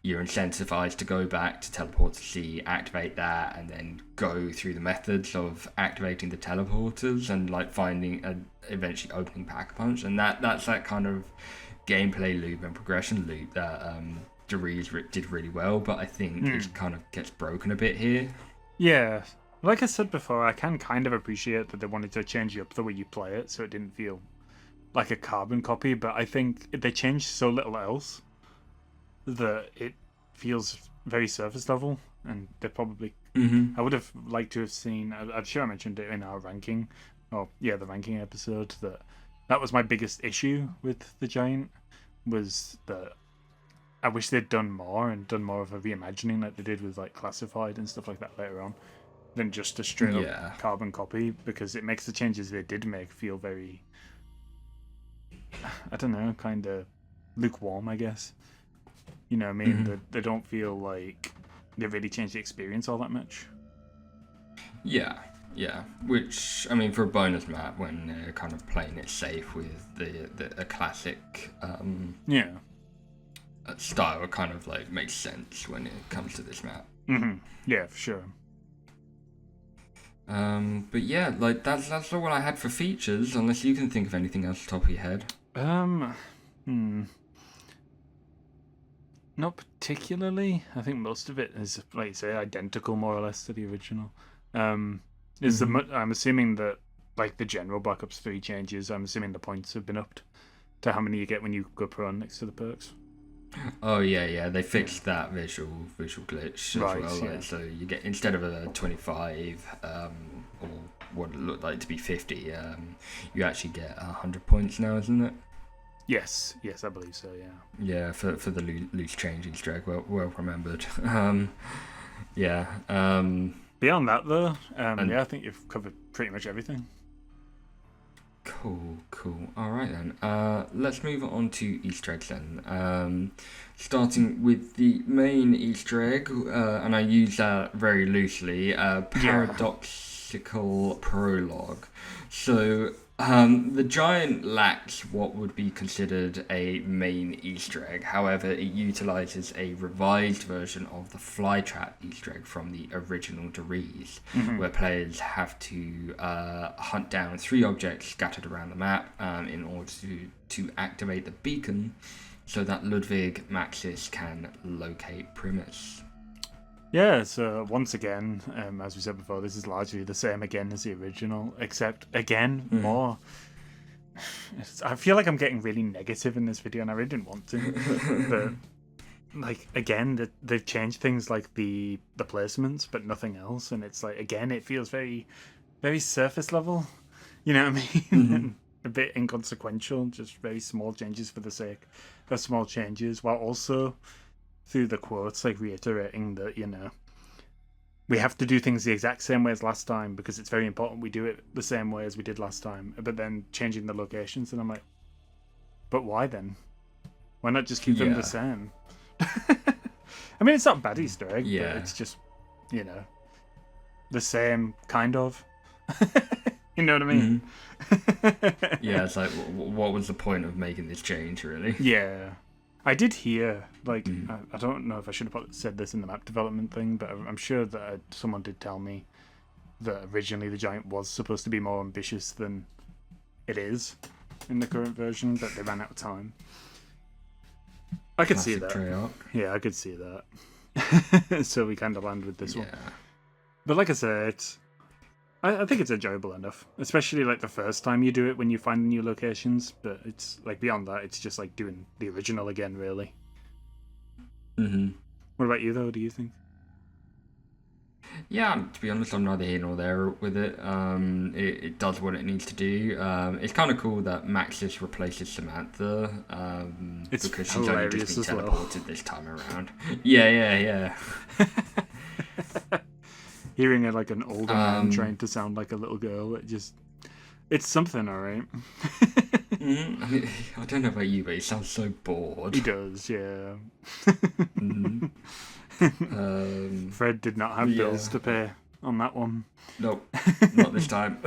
you're incentivized to go back to teleport to C, activate that, and then go through the methods of activating the teleporters and like finding and eventually opening pack-a-punch, and that's that kind of gameplay loop and progression loop that Riese did really well, but I think it kind of gets broken a bit here. Yeah, like I said before, I can kind of appreciate that they wanted to change up the way you play it so it didn't feel like a carbon copy, but I think they changed so little else that it feels very surface level, and they probably I would have liked to have seen, I'm sure I mentioned it in our ranking, the ranking episode, that was my biggest issue with the Giant, was that I wish they'd done more and done more of a reimagining like they did with like Classified and stuff like that later on, than just a straight up carbon copy, because it makes the changes they did make feel very, I don't know, kind of lukewarm, I guess. You know what I mean? They don't feel like they really changed the experience all that much. Yeah. Which, I mean, for a bonus map, when they're kind of playing it safe with a classic style, it kind of like makes sense when it comes to this map. Yeah, for sure. But yeah, like that's all I had for features, unless you can think of anything else top of your head. Not particularly. I think most of it is, like you say, identical more or less to the original. I'm assuming that, like, the general Black Ops 3 changes, I'm assuming the points have been upped to how many you get when you go prone next to the perks. Oh yeah, they fixed that visual glitch as Right, well. yeah. Like, so you get, instead of a 25 or what it looked like to be 50, you actually get 100 points now, isn't it? Yes, I believe so. Yeah. Yeah, for the loose change Easter egg, well remembered. Yeah. Beyond that, though, I think you've covered pretty much everything. Cool. All right then. Let's move on to Easter eggs then. Starting with the main Easter egg, and I use that very loosely. Paradoxical prologue. So the giant lacks what would be considered a main Easter egg. However, it utilizes a revised version of the flytrap Easter egg from the original Riese, where players have to hunt down 3 objects scattered around the map in order to activate the beacon, so that Ludwig Maxis can locate Primus. Yeah, so once again, as we said before, this is largely the same again as the original, except again, more. I feel like I'm getting really negative in this video, and I really didn't want to. But, like, again, they've changed things like the placements, but nothing else. And it's like, again, it feels very, very surface level. You know what I mean? A bit inconsequential, just very small changes for the sake of small changes, while also, through the quotes, like, reiterating that, you know, we have to do things the exact same way as last time because it's very important we do it the same way as we did last time, but then changing the locations. And I'm like, but why then? Why not just keep them the same? I mean, it's not a bad Easter egg, but it's just, you know, the same kind of. You know what I mean? Yeah, it's like, what was the point of making this change, really? Yeah. I did hear, like, I don't know if I should have said this in the map development thing, but I'm sure that someone did tell me that originally the Giant was supposed to be more ambitious than it is in the current version, but they ran out of time. I could see that. Treyarch. Yeah, I could see that. So we kind of land with this one. But like I said, I think it's enjoyable enough, especially like the first time you do it when you find new locations. But it's like beyond that, it's just like doing the original again, really. What about you, though? What do you think? Yeah, to be honest, I'm neither here nor there with it. It does what it needs to do. It's kind of cool that Maxis replaces Samantha because she's only just been teleported this time around. Yeah. Hearing it like an older man trying to sound like a little girl, it's something, all right. I mean, I don't know about you, but he sounds so bored. He does, yeah. Fred did not have bills to pay on that one. Nope, not this time.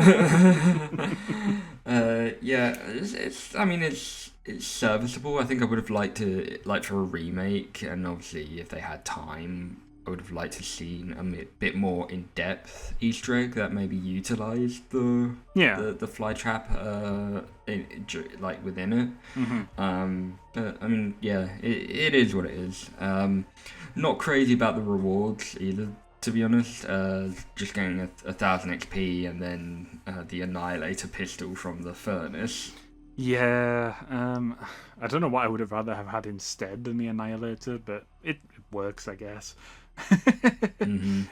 It's serviceable. I think I would have liked for a remake, and obviously if they had time, I would have liked to see a bit more in-depth Easter egg that maybe utilised the fly trap like within it. But I mean, it is what it is. Not crazy about the rewards either, to be honest. Just getting 1,000 XP and then the Annihilator pistol from the furnace. Yeah, I don't know what I would have rather have had instead than the Annihilator, but it works, I guess. I'm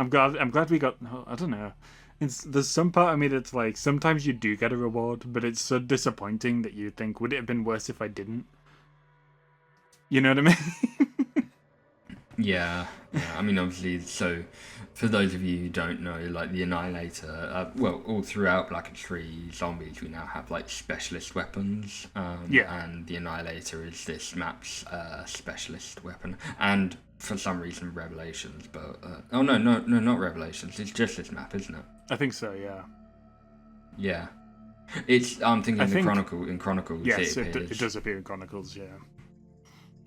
glad we got. I don't know. There's some part of me that's like, sometimes you do get a reward, but it's so disappointing that you think, would it have been worse if I didn't? You know what I mean? Yeah, yeah. I mean, obviously, so for those of you who don't know, like the Annihilator, well, all throughout Black Ops 3 Zombies, we now have like specialist weapons, Yeah. and the Annihilator is this map's specialist weapon, and for some reason Revelations, but oh no, not Revelations. It's just this map, isn't it? I think so, yeah. Yeah, it's. I'm thinking I think- Chronicles. Yes, it it does appear in Chronicles, yeah.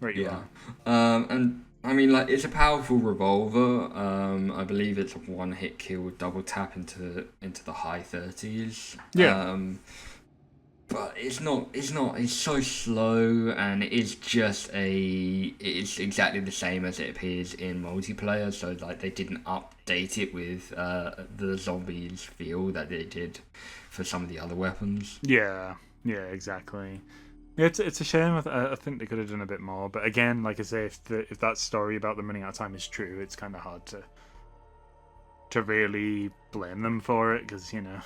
Right, you Yeah. are. And I mean, like, it's a powerful revolver. I believe it's a one-hit kill with double tap into the high 30s. Yeah. But it's not. It's so slow, and it's exactly the same as it appears in multiplayer. So like, they didn't update it with the zombies feel that they did for some of the other weapons. Yeah, exactly. Yeah, it's a shame. I think they could have done a bit more. But again, like I say, if that story about them running out of time is true, it's kind of hard to really blame them for it, because, you know,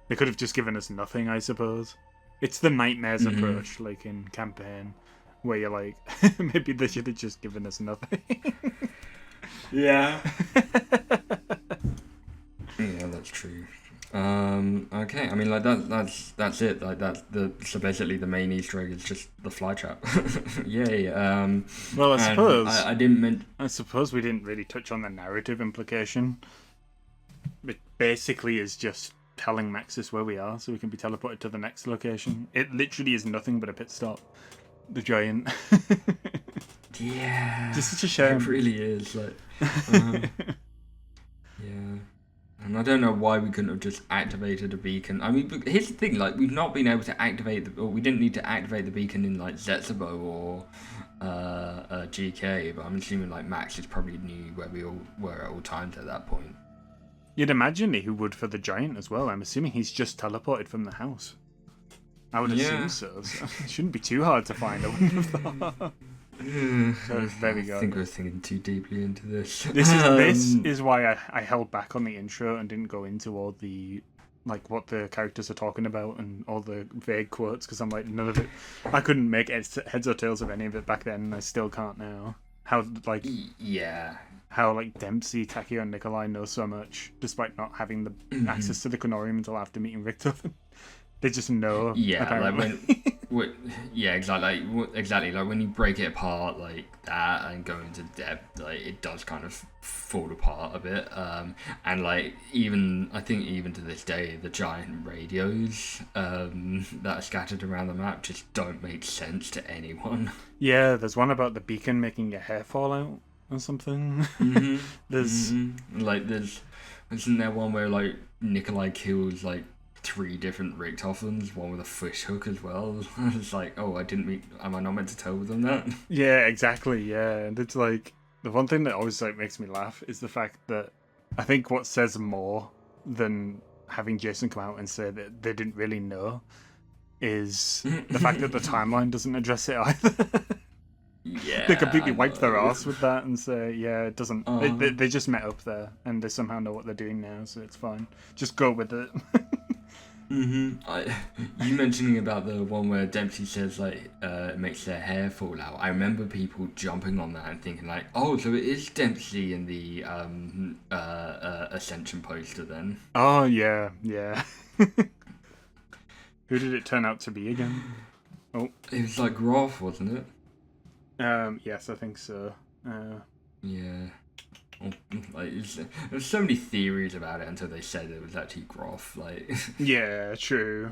they could have just given us nothing, I suppose. It's the nightmares approach, like in campaign, where you're like, maybe they should have just given us nothing. Yeah. Yeah, that's true. Okay, I mean, like that's it. Like so basically the main Easter egg is just the fly trap. Yay. Well, I suppose I didn't I suppose we didn't really touch on the narrative implication. It basically is just telling Maxis where we are so we can be teleported to the next location. It literally is nothing but a pit stop. The giant. Yeah. It's such a shame. It really is. Like, yeah. And I don't know why we couldn't have just activated a beacon. I mean, but here's the thing: like, we've not been able to activate or we didn't need to activate the beacon in like Zetsubo or GK. But I'm assuming like Maxis probably knew where we all were at all times at that point. You'd imagine he would for the giant as well. I'm assuming he's just teleported from the house. I would assume so. It shouldn't be too hard to find. I wouldn't have thought. So there we go. I think we're thinking too deeply into this. This is why I held back on the intro and didn't go into all the, like, what the characters are talking about and all the vague quotes, because I'm like, none of it. I couldn't make heads or tails of any of it back then, and I still can't now. How like Dempsey, Takio, and Nikolai know so much despite not having the access to the Quinorium until after meeting Victor. They just know. Yeah, apparently. like exactly. Like when you break it apart like that and go into depth, like it does kind of fall apart a bit. And like I think even to this day, the giant radios that are scattered around the map just don't make sense to anyone. Yeah, there's one about the beacon making your hair fall out or something. Like isn't there one where like Nikolai kills like 3 different Richtophens, one with a fish hook as well? It's like, oh, am I not meant to tell them that? Yeah, exactly. Yeah, and it's like the one thing that always like makes me laugh is the fact that I think what says more than having Jason come out and say that they didn't really know is the fact that the timeline doesn't address it either. Yeah, they completely wiped their ass with that and say, yeah, it doesn't. They just met up there and they somehow know what they're doing now, so it's fine. Just go with it. You mentioning about the one where Dempsey says like it makes their hair fall out. I remember people jumping on that and thinking like, oh, so it is Dempsey in the Ascension poster then. Oh yeah. Who did it turn out to be again? Oh, it was like Groff, wasn't it? Yes, I think so. Yeah. Like, there's so many theories about it until they said it was actually Groff. Like. Yeah, true.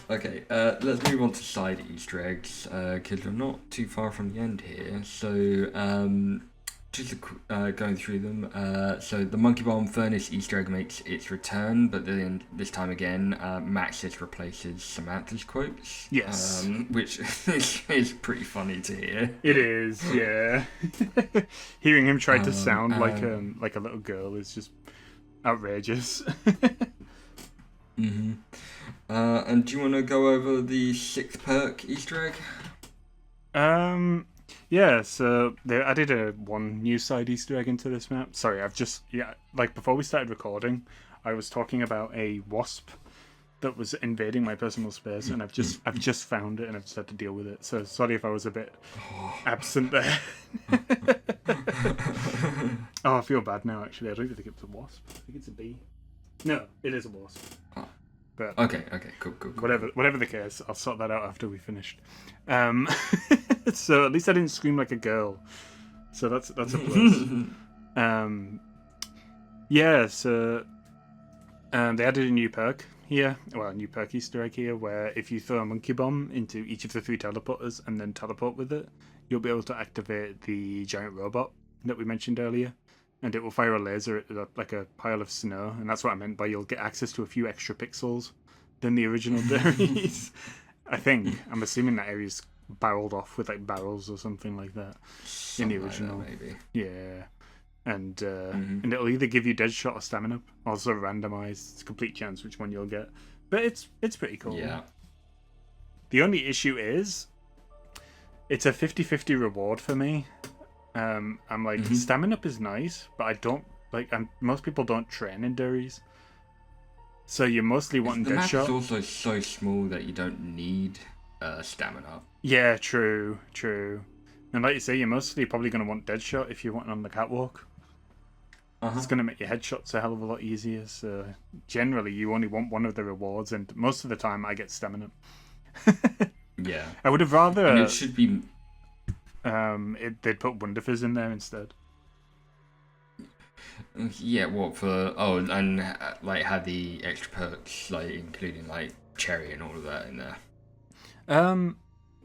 Okay, let's move on to side Easter eggs, because we're not too far from the end here. So, just going through them. So the Monkey Bomb Furnace Easter egg makes its return, but then this time again, Maxis replaces Samantha's quotes. Yes. Which is pretty funny to hear. It is, yeah. Hearing him try to sound like a little girl is just outrageous. And do you want to go over the 6th perk Easter egg? Yeah, so they added one new side Easter egg into this map. Sorry, like before we started recording, I was talking about a wasp that was invading my personal space, and I've just found it, and I've just had to deal with it. So sorry if I was a bit absent there. Oh, I feel bad now. Actually, I don't even think it's a wasp. I think it's a bee. No, it is a wasp. But Okay, cool. Whatever the case, I'll sort that out after we finished. So at least I didn't scream like a girl. So that's a plus. Yeah. So they added a new perk here. Well, a new perk Easter egg here, where if you throw a monkey bomb into each of the 3 teleporters and then teleport with it, you'll be able to activate the giant robot that we mentioned earlier. And it will fire a laser at like a pile of snow, and that's what I meant by you'll get access to a few extra pixels than the original Dairies. I think. I'm assuming that area's barreled off with like barrels or something like that in the original. Like that, maybe. Yeah. And and it'll either give you dead shot or stamina, also randomized. It's a complete chance which one you'll get. But it's pretty cool. Yeah. The only issue is it's a 50-50 reward for me. I'm like, stamina up is nice, but I don't like. Most people don't train in Dairies, so you're mostly wanting the dead map shot. is also so small that you don't need stamina. Yeah, true. And like you say, you're mostly probably going to want dead shot if you're wanting on the catwalk. It's going to make your headshots a hell of a lot easier. So generally, you only want one of the rewards, and most of the time, I get stamina. Yeah, I would have rather. And it should be. They'd put Wonder Fizz in there instead. Yeah, what for? Oh, and like had the extra perks, like including like cherry and all of that in there.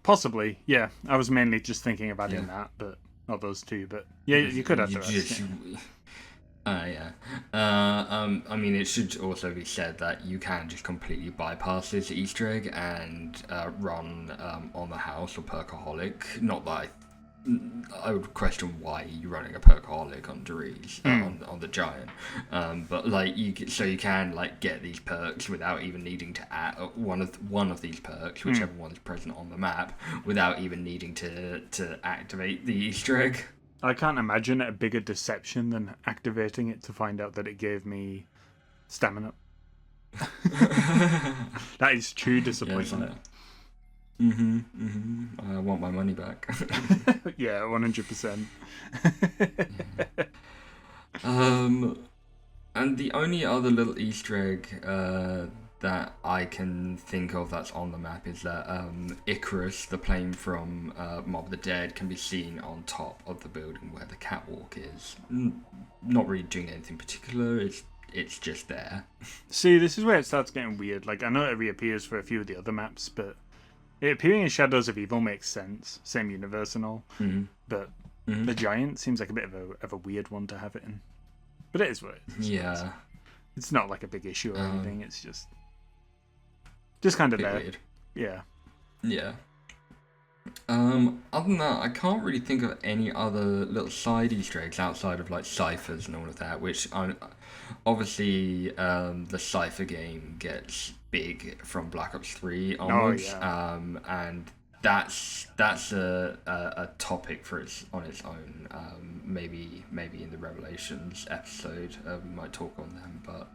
Possibly, yeah. I was mainly just thinking of adding that, but not those two. But yeah, you could add the rest. Yeah. I mean, it should also be said that you can just completely bypass this Easter egg and run on the house or perkaholic. Not that I would question why you're running a perkaholic on Riese, on the giant, but like you can like get these perks without even needing to add one of these perks, whichever one's present on the map, without even needing to activate the Easter egg. I can't imagine a bigger deception than activating it to find out that it gave me stamina. That is true disappointment. I want my money back. Yeah, 100%. And the only other little Easter egg that I can think of that's on the map is that Icarus, the plane from Mob of the Dead, can be seen on top of the building where the catwalk is. Not really doing anything particular. It's just there. See, this is where it starts getting weird. Like, I know it reappears for a few of the other maps, but it appearing in Shadows of Evil makes sense. Same universe and all. But the giant seems like a bit of a weird one to have it in. But it is what it is. Yeah. It's not like a big issue or anything. It's just kind of there. Weird. Yeah. Yeah. Other than that, I can't really think of any other little side Easter eggs outside of like ciphers and all of that. Which obviously the cipher game gets big from Black Ops 3 onwards, and that's a topic on its own. Maybe in the Revelations episode we might talk on them, but.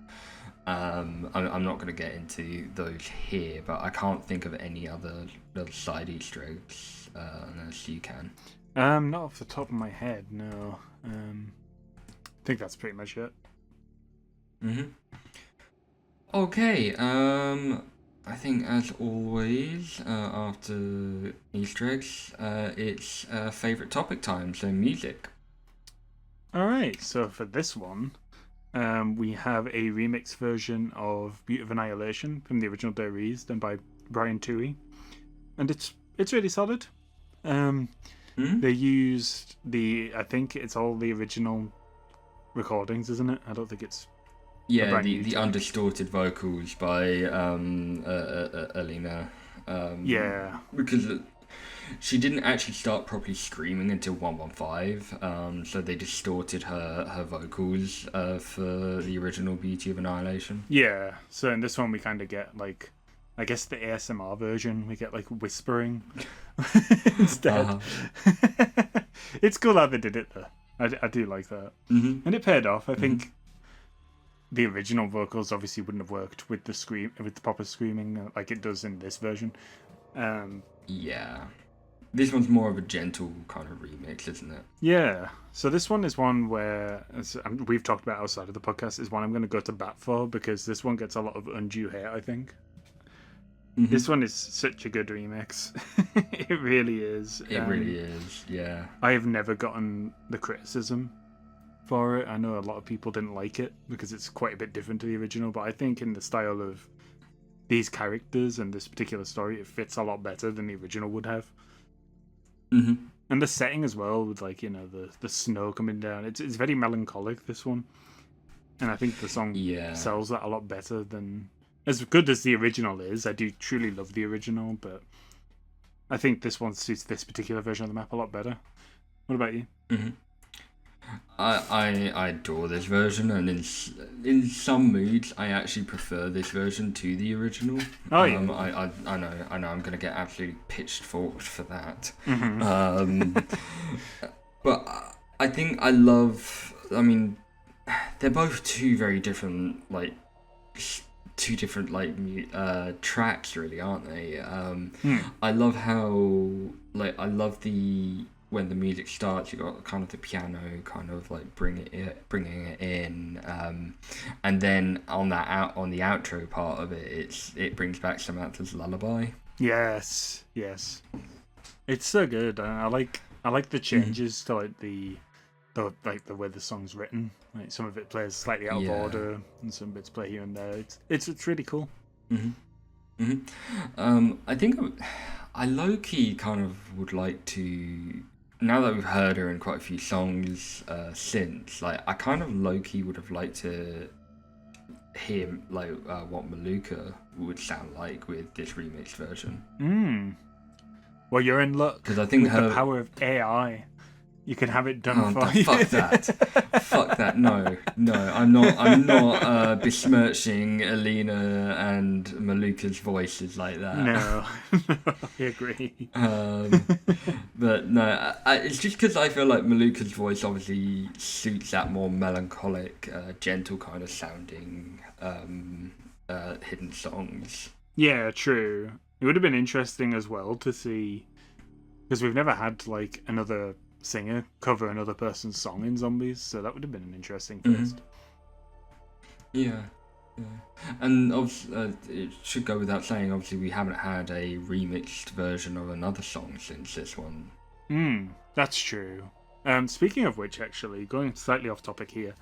I'm not going to get into those here, but I can't think of any other little side Easter eggs unless you can. Not off the top of my head, no. I think that's pretty much it. Okay. I think as always, after Easter eggs, it's favorite topic time. So music. All right. So for this one. We have a remix version of Beauty of Annihilation from the original Dairies done by Brian Toohey, and it's really solid. They used I think it's all the original recordings, isn't it? I don't think it's the undistorted vocals by Alina. Because she didn't actually start properly screaming until 115, so they distorted her vocals for the original Beauty of Annihilation. Yeah, so in this one we kind of get, like, I guess the ASMR version, we get, like, whispering instead. It's cool how they did it, though. I do like that. And it paid off. I think the original vocals obviously wouldn't have worked with the proper screaming like it does in this version. Yeah. This one's more of a gentle kind of remix, isn't it? Yeah. So this one is one where, as we've talked about outside of the podcast, is one I'm going to go to bat for because this one gets a lot of undue hate, I think. Mm-hmm. This one is such a good remix. It really is. It really is, yeah. I have never gotten the criticism for it. I know a lot of people didn't like it because it's quite a bit different to the original, but I think in the style of these characters and this particular story, it fits a lot better than the original would have. Mm-hmm. And the setting as well, with like, you know, the snow coming down. It's very melancholic, this one. And I think the song sells that a lot better than... As good as the original is, I do truly love the original, but I think this one suits this particular version of the map a lot better. What about you? Mm-hmm. I adore this version, and in some moods I actually prefer this version to the original. Oh yeah. I know I'm gonna get absolutely pitchforked for that. Mm-hmm. But I think I love. I mean, they're both two very different tracks, really, aren't they? I love how I love when the music starts, you got kind of the piano kind of like bringing it in, and then on the outro part of it brings back Samantha's lullaby. Yes, it's so good. I like the changes to like the way the song's written. Like some of it plays slightly out of order, and some bits play here and there. It's really cool. I think I low key kind of would like to. Now that we've heard her in quite a few songs since, like I kind of low key would have liked to hear what Maluka would sound like with this remixed version. Well, you're in luck because I think the power of AI. You can have it done for you. Fuck that. No. I'm not besmirching Alina and Maluka's voices like that. No, I agree. But no, it's just because I feel like Maluka's voice obviously suits that more melancholic, gentle kind of sounding hidden songs. Yeah, true. It would have been interesting as well to see, because we've never had like another singer cover another person's song in Zombies, so that would have been an interesting first. Yeah. And obviously, it should go without saying, obviously we haven't had a remixed version of another song since this one. That's true. Speaking of which, actually, going slightly off topic here,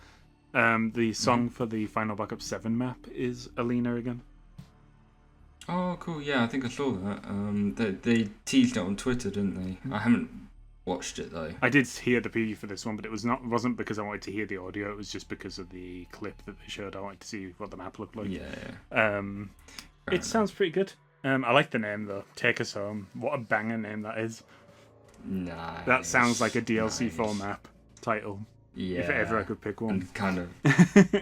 the song for the Final Backup 7 map is Alina again. Oh, cool. Yeah, I think I saw that. They teased it on Twitter, didn't they? I haven't watched it though. I did hear the preview for this one, but it wasn't because I wanted to hear the audio. It was just because of the clip that they showed. I wanted to see what the map looked like. It sounds pretty good. I like the name though. Take Us Home. What a banger name that is. Nice. That sounds like a DLC 4 map title. Yeah. If ever I could pick one. And kind of,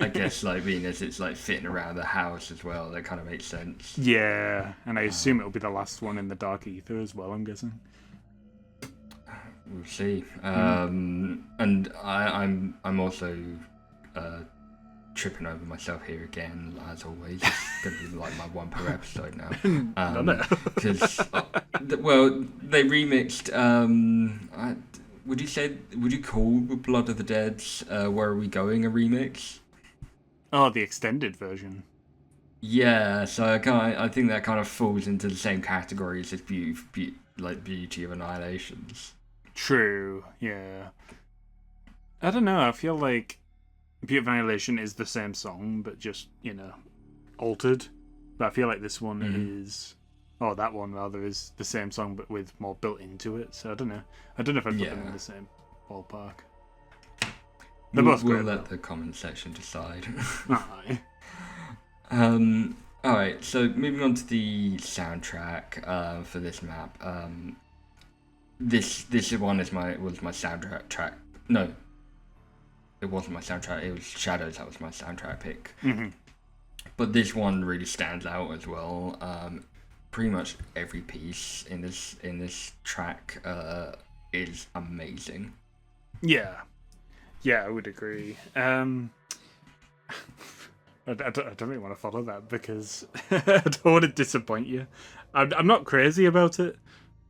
I guess, like being as it's like fitting around the house as well, that kind of makes sense. Yeah, and I assume it'll be the last one in the Dark Ether as well, I'm guessing. We'll see. And I'm also tripping over myself here again, as always. It's going to be like my one per episode now. Because, well, they remixed. Would you call Blood of the Dead's Where Are We Going a remix? Oh, the extended version. Yeah, so I think that kind of falls into the same categories as Beauty of Annihilations. True, yeah. I don't know, I feel like Beauty of Annihilation is the same song, but just, altered. But I feel like this one is... Oh, that one, rather, is the same song, but with more built into it. So I don't know. I don't know if I'd put them in the same ballpark. They're both great. We'll let the comment section decide. Aye. Alright, so moving on to the soundtrack for this map. This one was my soundtrack track. No, it wasn't my soundtrack. It was Shadows. That was my soundtrack pick. But this one really stands out as well. Pretty much every piece in this track is amazing. Yeah, I would agree. I don't really want to follow that because I don't want to disappoint you. I'm not crazy about it.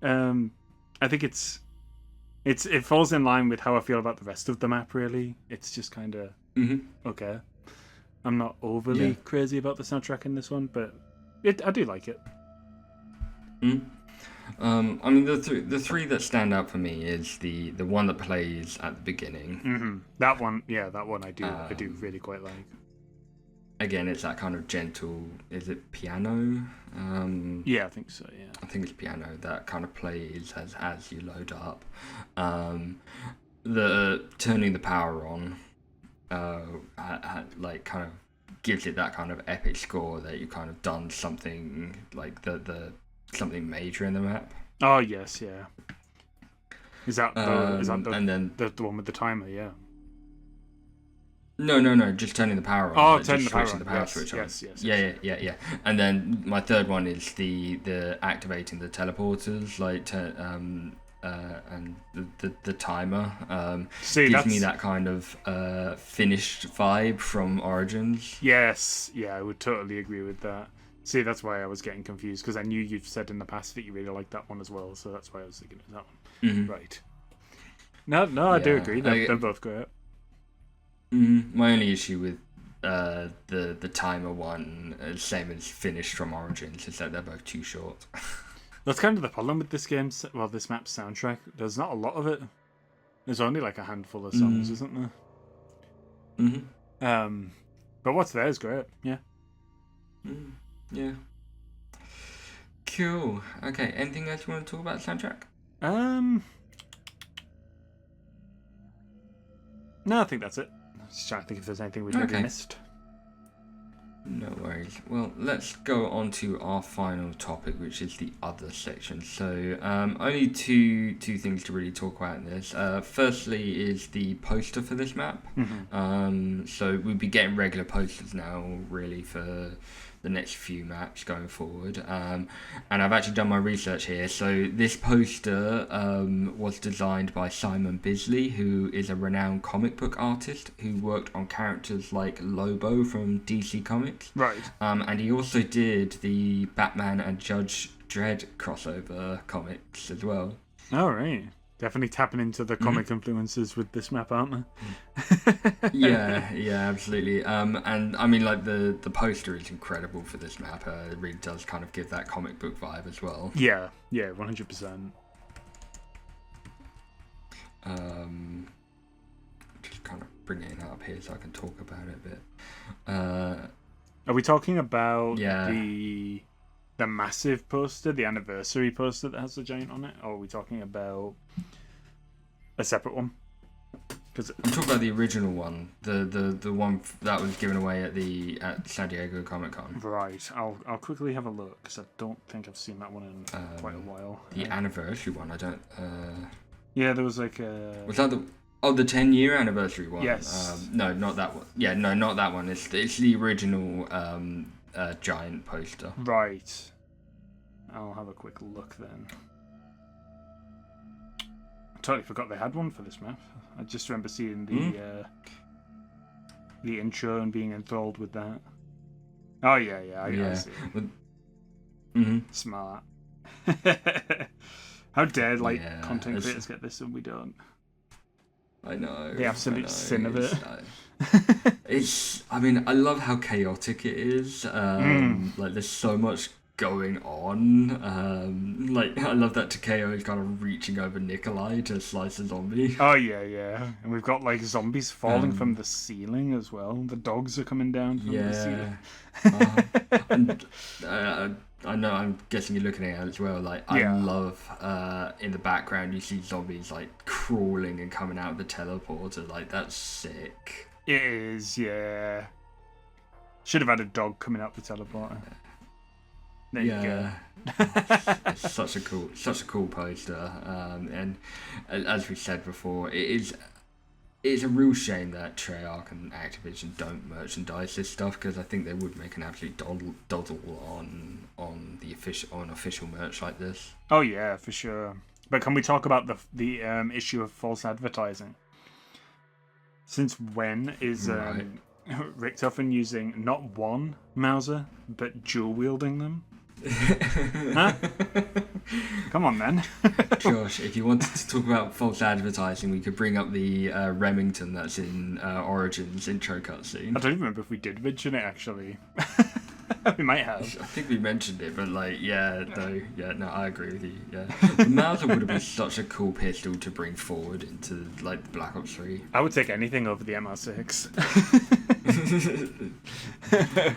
I think it falls in line with how I feel about the rest of the map. Really, it's just kind of okay. I'm not overly crazy about the soundtrack in this one, but I do like it. I mean, the three that stand out for me is the one that plays at the beginning. That one I do really quite like. Again, it's that kind of gentle. Is it piano? Yeah, I think so. Yeah, I think it's piano that kind of plays as you load up. The turning the power on, like kind of gives it that kind of epic score that you kind of done something like the something major in the map. Oh yes, yeah. Is that the and then the one with the timer? Yeah. No, just turning the power on. Oh, like, turning just the power switching on. the power switch on. Yeah. And then my third one is the activating the teleporters, like and the timer. Gives me that kind of finished vibe from Origins. Yes, yeah, I would totally agree with that. See, that's why I was getting confused, because I knew you've said in the past that you really liked that one as well, so that's why I was thinking of that one. Right. No, I do agree. They're both great. My only issue with the timer one, same as finished from Origins, is that they're both too short. That's kind of the problem with this game's, well, this map's soundtrack. There's not a lot of it. There's only like a handful of songs, isn't there? But what's there is great. Yeah. Yeah. Cool. Okay. Anything else you want to talk about the soundtrack? No, I think that's it. Just trying to think if there's anything we've maybe missed. No worries. Well, let's go on to our final topic, which is the other section. So, only two things to really talk about in this. Firstly is the poster for this map. So we'll be getting regular posters now, really, for the next few maps going forward. And I've actually done my research here. So this poster was designed by Simon Bisley, who is a renowned comic book artist who worked on characters like Lobo from DC Comics. Right. And he also did the Batman and Judge Dredd crossover comics as well. All right. Definitely tapping into the comic influences with this map, aren't they? yeah, absolutely. And I mean, like the poster is incredible for this map. It really does kind of give that comic book vibe as well. Yeah, 100%. Just kind of bringing it up here so I can talk about it a bit. Are we talking about the massive poster, the anniversary poster that has the giant on it, or are we talking about a separate one? Because I'm talking about the original one, the one that was given away at San Diego Comic-Con. Right. I'll quickly have a look because I don't think I've seen that one in quite a while. The anniversary one, I don't. Yeah, there was like a. Was that the 10-year anniversary one? Yes. No, not that one. Yeah, no, not that one. It's the original giant poster. Right. I'll have a quick look then. I totally forgot they had one for this map. I just remember seeing the intro and being enthralled with that. Oh yeah, I see. Smart. How dare content creators get this and we don't? I know. The absolute sin of it. It's. I mean, I love how chaotic it is. Like, there's so much going on. Like, I love that Takeo is kind of reaching over Nikolai to slice a zombie. Oh yeah, and we've got like zombies falling from the ceiling as well. The dogs are coming down from the ceiling. And I know. I'm guessing you're looking at it as well. Like, I love in the background you see zombies like crawling and coming out of the teleporter. Like, that's sick. It is, yeah. Should have had a dog coming out the teleporter. There you go. It's such a cool poster. And as we said before, it's a real shame that Treyarch and Activision don't merchandise this stuff, because I think they would make an absolute doddle on official merch like this. Oh yeah, for sure. But can we talk about the issue of false advertising? Since when is Richtofen using not one Mauser, but dual wielding them. Huh? Come on, then. Josh, if you wanted to talk about false advertising, we could bring up the Remington that's in Origins intro cutscene. I don't even remember if we did mention it, actually. We might have. I think we mentioned it, but no, I agree with you. Yeah, the Mauser would have been such a cool pistol to bring forward into like the Black Ops 3. I would take anything over the MR6.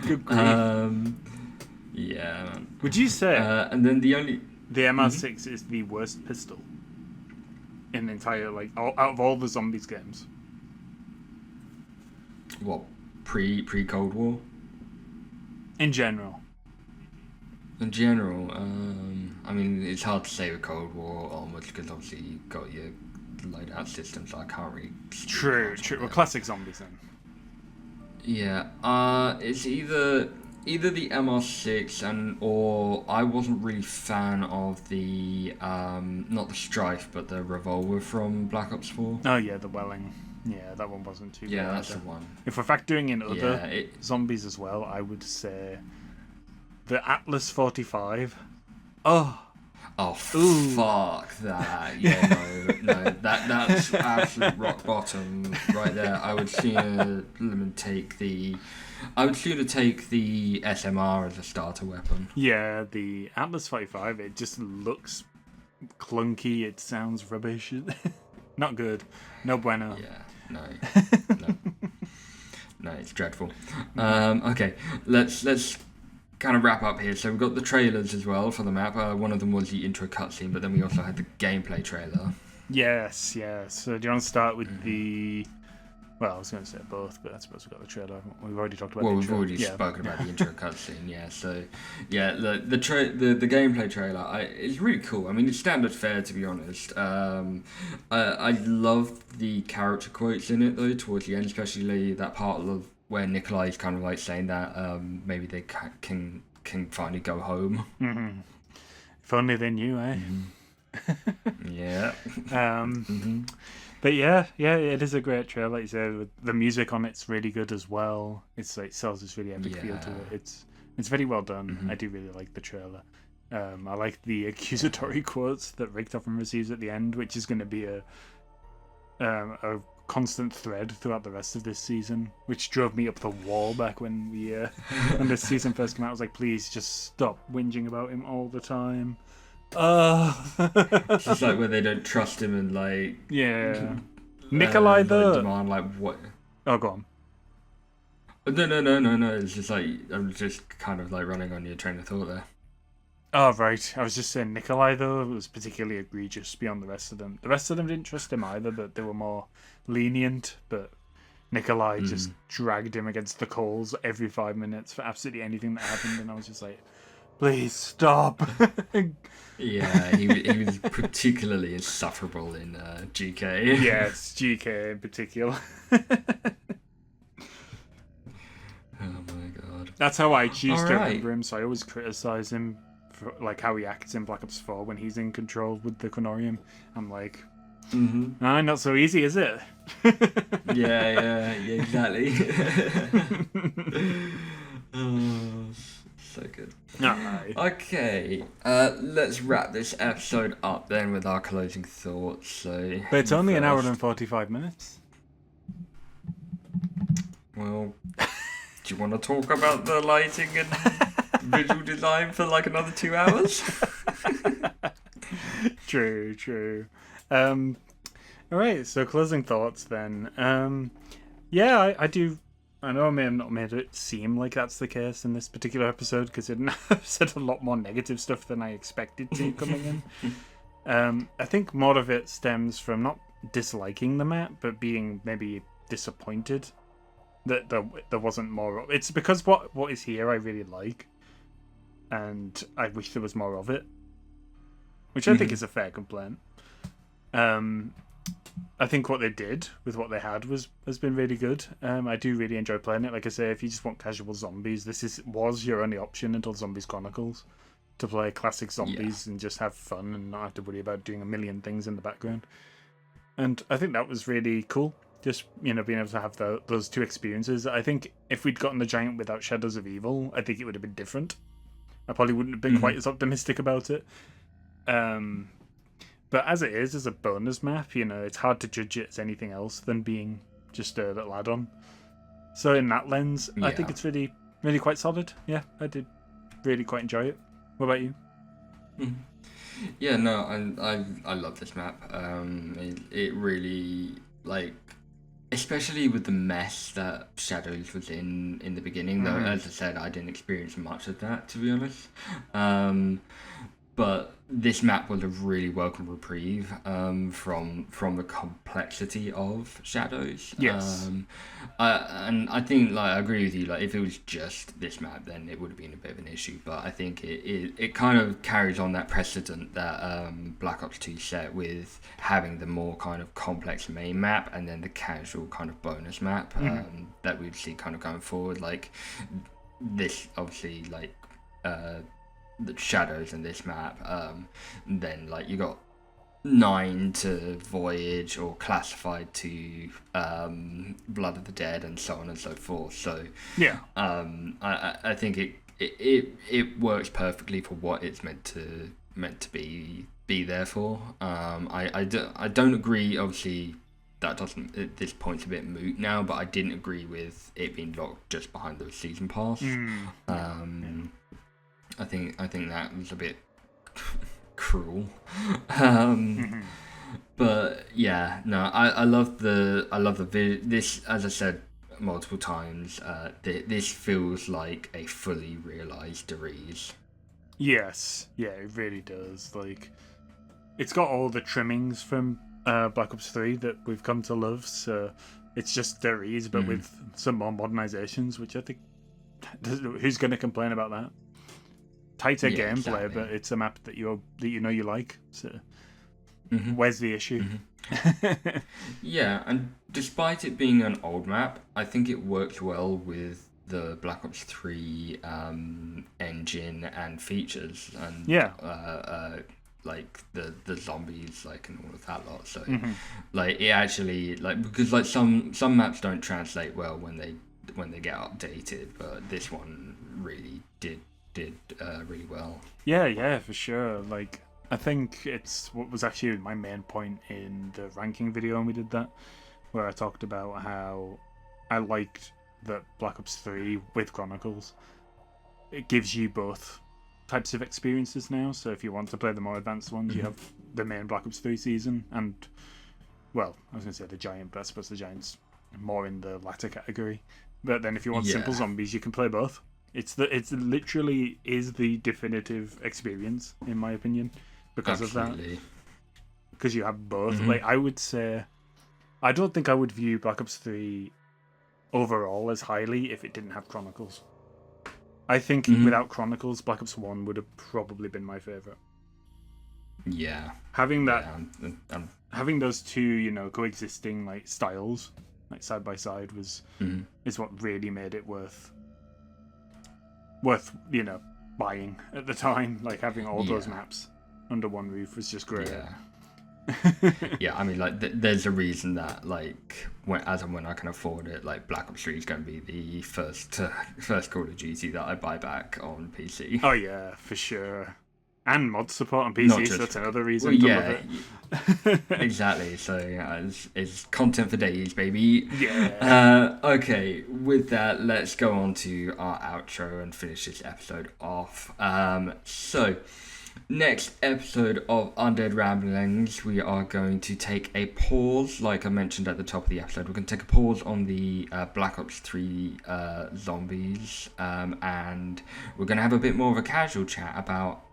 Good grief. Yeah. Man. Would you say and then the MR6 is the worst pistol in the entire out of all the zombies games? What pre Cold War? In general. In general, I mean, it's hard to say with Cold War onwards because obviously you've got your loadout systems. So I can't really. True. Well, classic zombies then. Yeah. It's either the MR6 or I wasn't really fan of the not the Strife but the revolver from Black Ops 4. Oh yeah, the Welling. Yeah, that one wasn't too bad. Yeah, that's the one. If we're factoring in other zombies as well, I would say the Atlas 45. Oh, fuck that. Yeah, no, that's absolute rock bottom right there. I would sooner take the SMR as a starter weapon. Yeah, the Atlas 45, it just looks clunky, it sounds rubbish. Not good. No bueno. Yeah. No, it's dreadful. Okay, let's kind of wrap up here. So we've got the trailers as well for the map. One of them was the intro cutscene, but then we also had the gameplay trailer. Yes. So do you want to start with the? Well, I was going to say both, but I suppose we've got the trailer. We've already talked about. We've already spoken about the intro cutscene. Yeah. So, yeah, the gameplay trailer is really cool. I mean, it's standard fare, to be honest. I love the character quotes in it though towards the end, especially that part of where Nikolai is kind of like saying that maybe they can finally go home. Mm-hmm. If only they knew, eh? Mm-hmm. Yeah. But yeah, it is a great trailer. Like you said, the music on it's really good as well. It's like sells this really epic feel to it. It's very well done. Mm-hmm. I do really like the trailer. I like the accusatory quotes that Richtofen receives at the end, which is going to be a constant thread throughout the rest of this season, which drove me up the wall back when when this season first came out. I was like, please just stop whinging about him all the time. It's just like where they don't trust him and like Nikolai though demand like what? Oh, go on. No. It's just like I'm just kind of like running on your train of thought there. Oh right, I was just saying Nikolai though was particularly egregious beyond the rest of them. The rest of them didn't trust him either, but they were more lenient. But Nikolai just dragged him against the coals every 5 minutes for absolutely anything that happened, and I was just like, please stop. Yeah, he was particularly insufferable in GK. Yes, GK in particular. Oh my god. That's how I choose to remember him, so I always criticise him for like how he acts in Black Ops 4 when he's in control with the Quinorium. I'm like, not so easy, is it? yeah, exactly. So good. Aye. Okay, let's wrap this episode up then with our closing thoughts. So, but it's only an hour and 45 minutes. Well, do you want to talk about the lighting and visual design for like another 2 hours? True. All right, so closing thoughts then. I do. I know I may have not made it seem like that's the case in this particular episode because I've said a lot more negative stuff than I expected to coming in. I think more of it stems from not disliking the map, but being maybe disappointed that there wasn't more. It's because what is here I really like, and I wish there was more of it, which I think is a fair complaint. I think what they did with what they had has been really good. I do really enjoy playing it. Like I say, if you just want casual zombies, this was your only option until Zombies Chronicles, to play classic zombies and just have fun and not have to worry about doing a million things in the background. And I think that was really cool. Just, being able to have those two experiences. I think if we'd gotten the giant without Shadows of Evil, I think it would have been different. I probably wouldn't have been quite as optimistic about it. But as it is, as a bonus map, it's hard to judge it as anything else than being just a little add-on. So in that lens, I think it's really, really quite solid. Yeah, I did really quite enjoy it. What about you? Yeah, no, I love this map. It really, like, especially with the mess that Shadows was in the beginning, though, as I said, I didn't experience much of that, to be honest. But this map was a really welcome reprieve from the complexity of Shadows. Yes. And I think, I agree with you. If it was just this map, then it would have been a bit of an issue. But I think it kind of carries on that precedent that Black Ops 2 set with having the more kind of complex main map and then the casual kind of bonus map that we'd see kind of going forward. This, obviously, the Shadows in this map, then you got 9 to Voyage or Classified to Blood of the Dead and so on and so forth. So yeah, I think it works perfectly for what it's meant to be there for. I don't agree, obviously. That doesn't. At this point's a bit moot now, but I didn't agree with it being locked just behind the season pass. I think that was a bit cruel. But yeah, no, I love the this, as I said multiple times, this feels like a fully realized Riese. Yes, yeah, it really does. It's got all the trimmings from Black Ops 3 that we've come to love, so it's just the Riese, but with some more modernizations, which I think, who's going to complain about that? Tighter gameplay, exactly. But it's a map that you like. So where's the issue? Yeah, and despite it being an old map, I think it works well with the Black Ops 3 engine and features, and the zombies, and all of that lot. So it actually, because some maps don't translate well when they get updated, but this one really did really well. Yeah, for sure. I think it's what was actually my main point in the ranking video when we did that, where I talked about how I liked that Black Ops 3 with Chronicles, it gives you both types of experiences now. So if you want to play the more advanced ones, you have the main Black Ops 3 season, and, well, I was going to say the Giant, but I suppose the Giant's more in the latter category. But then if you want simple zombies, you can play both. It's literally is the definitive experience, in my opinion, because of that. Because you have both. I would say, I don't think I would view Black Ops 3 overall as highly if it didn't have Chronicles. I think without Chronicles, Black Ops 1 would have probably been my favourite. Yeah. Having that, having those two, coexisting styles, side by side, is what really made it worth buying at the time. Having all those maps under one roof was just great. Yeah, I mean, there's a reason that when I can afford it, Black Ops 3 is going to be the first Call of Duty that I buy back on PC. Oh yeah, for sure. And mod support on PC, so that's another reason to love it. Exactly. So it's content for days, baby. Yeah. Okay, with that, let's go on to our outro and finish this episode off. So, next episode of Undead Ramblings, we are going to take a pause, like I mentioned at the top of the episode. We're going to take a pause on the Black Ops 3 zombies, and we're going to have a bit more of a casual chat about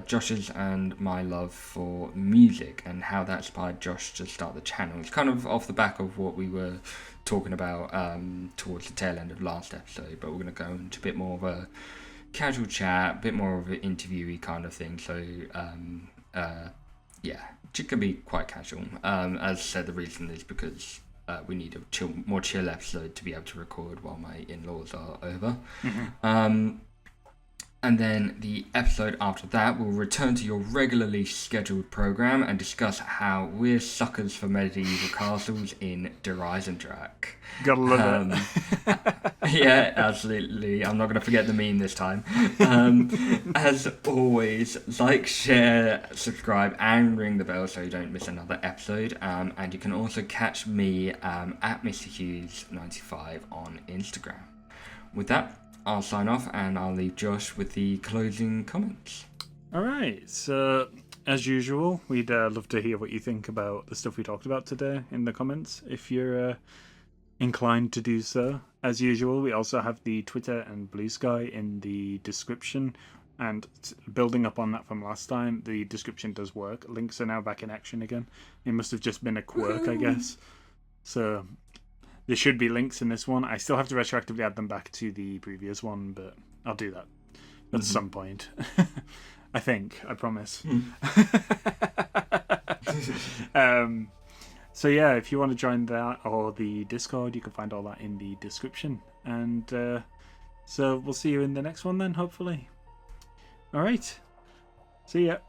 Josh's and my love for music and how that inspired Josh to start the channel. It's kind of off the back of what we were talking about towards the tail end of last episode, but we're going to go into a bit more of a casual chat, a bit more of an interviewy kind of thing. So it can be quite casual. As I said, the reason is because we need a more chill episode to be able to record while my in-laws are over. And then the episode after that will return to your regularly scheduled program and discuss how we're suckers for medieval castles in Eisendrache. Gotta love it. Yeah, absolutely. I'm not going to forget the meme this time. As always, like, share, subscribe, and ring the bell so you don't miss another episode. And you can also catch me at Mr. Hughes95 on Instagram. With that, I'll sign off and I'll leave Josh with the closing comments. Alright, so as usual, we'd love to hear what you think about the stuff we talked about today in the comments, if you're inclined to do so. As usual, we also have the Twitter and Blue Sky in the description, and building up on that from last time, the description does work. Links are now back in action again. It must have just been a quirk, I guess. So there should be links in this one. I still have to retroactively add them back to the previous one, but I'll do that at some point. I think. I promise. So yeah, if you want to join that or the Discord, you can find all that in the description. And so we'll see you in the next one then, hopefully. All right. See ya.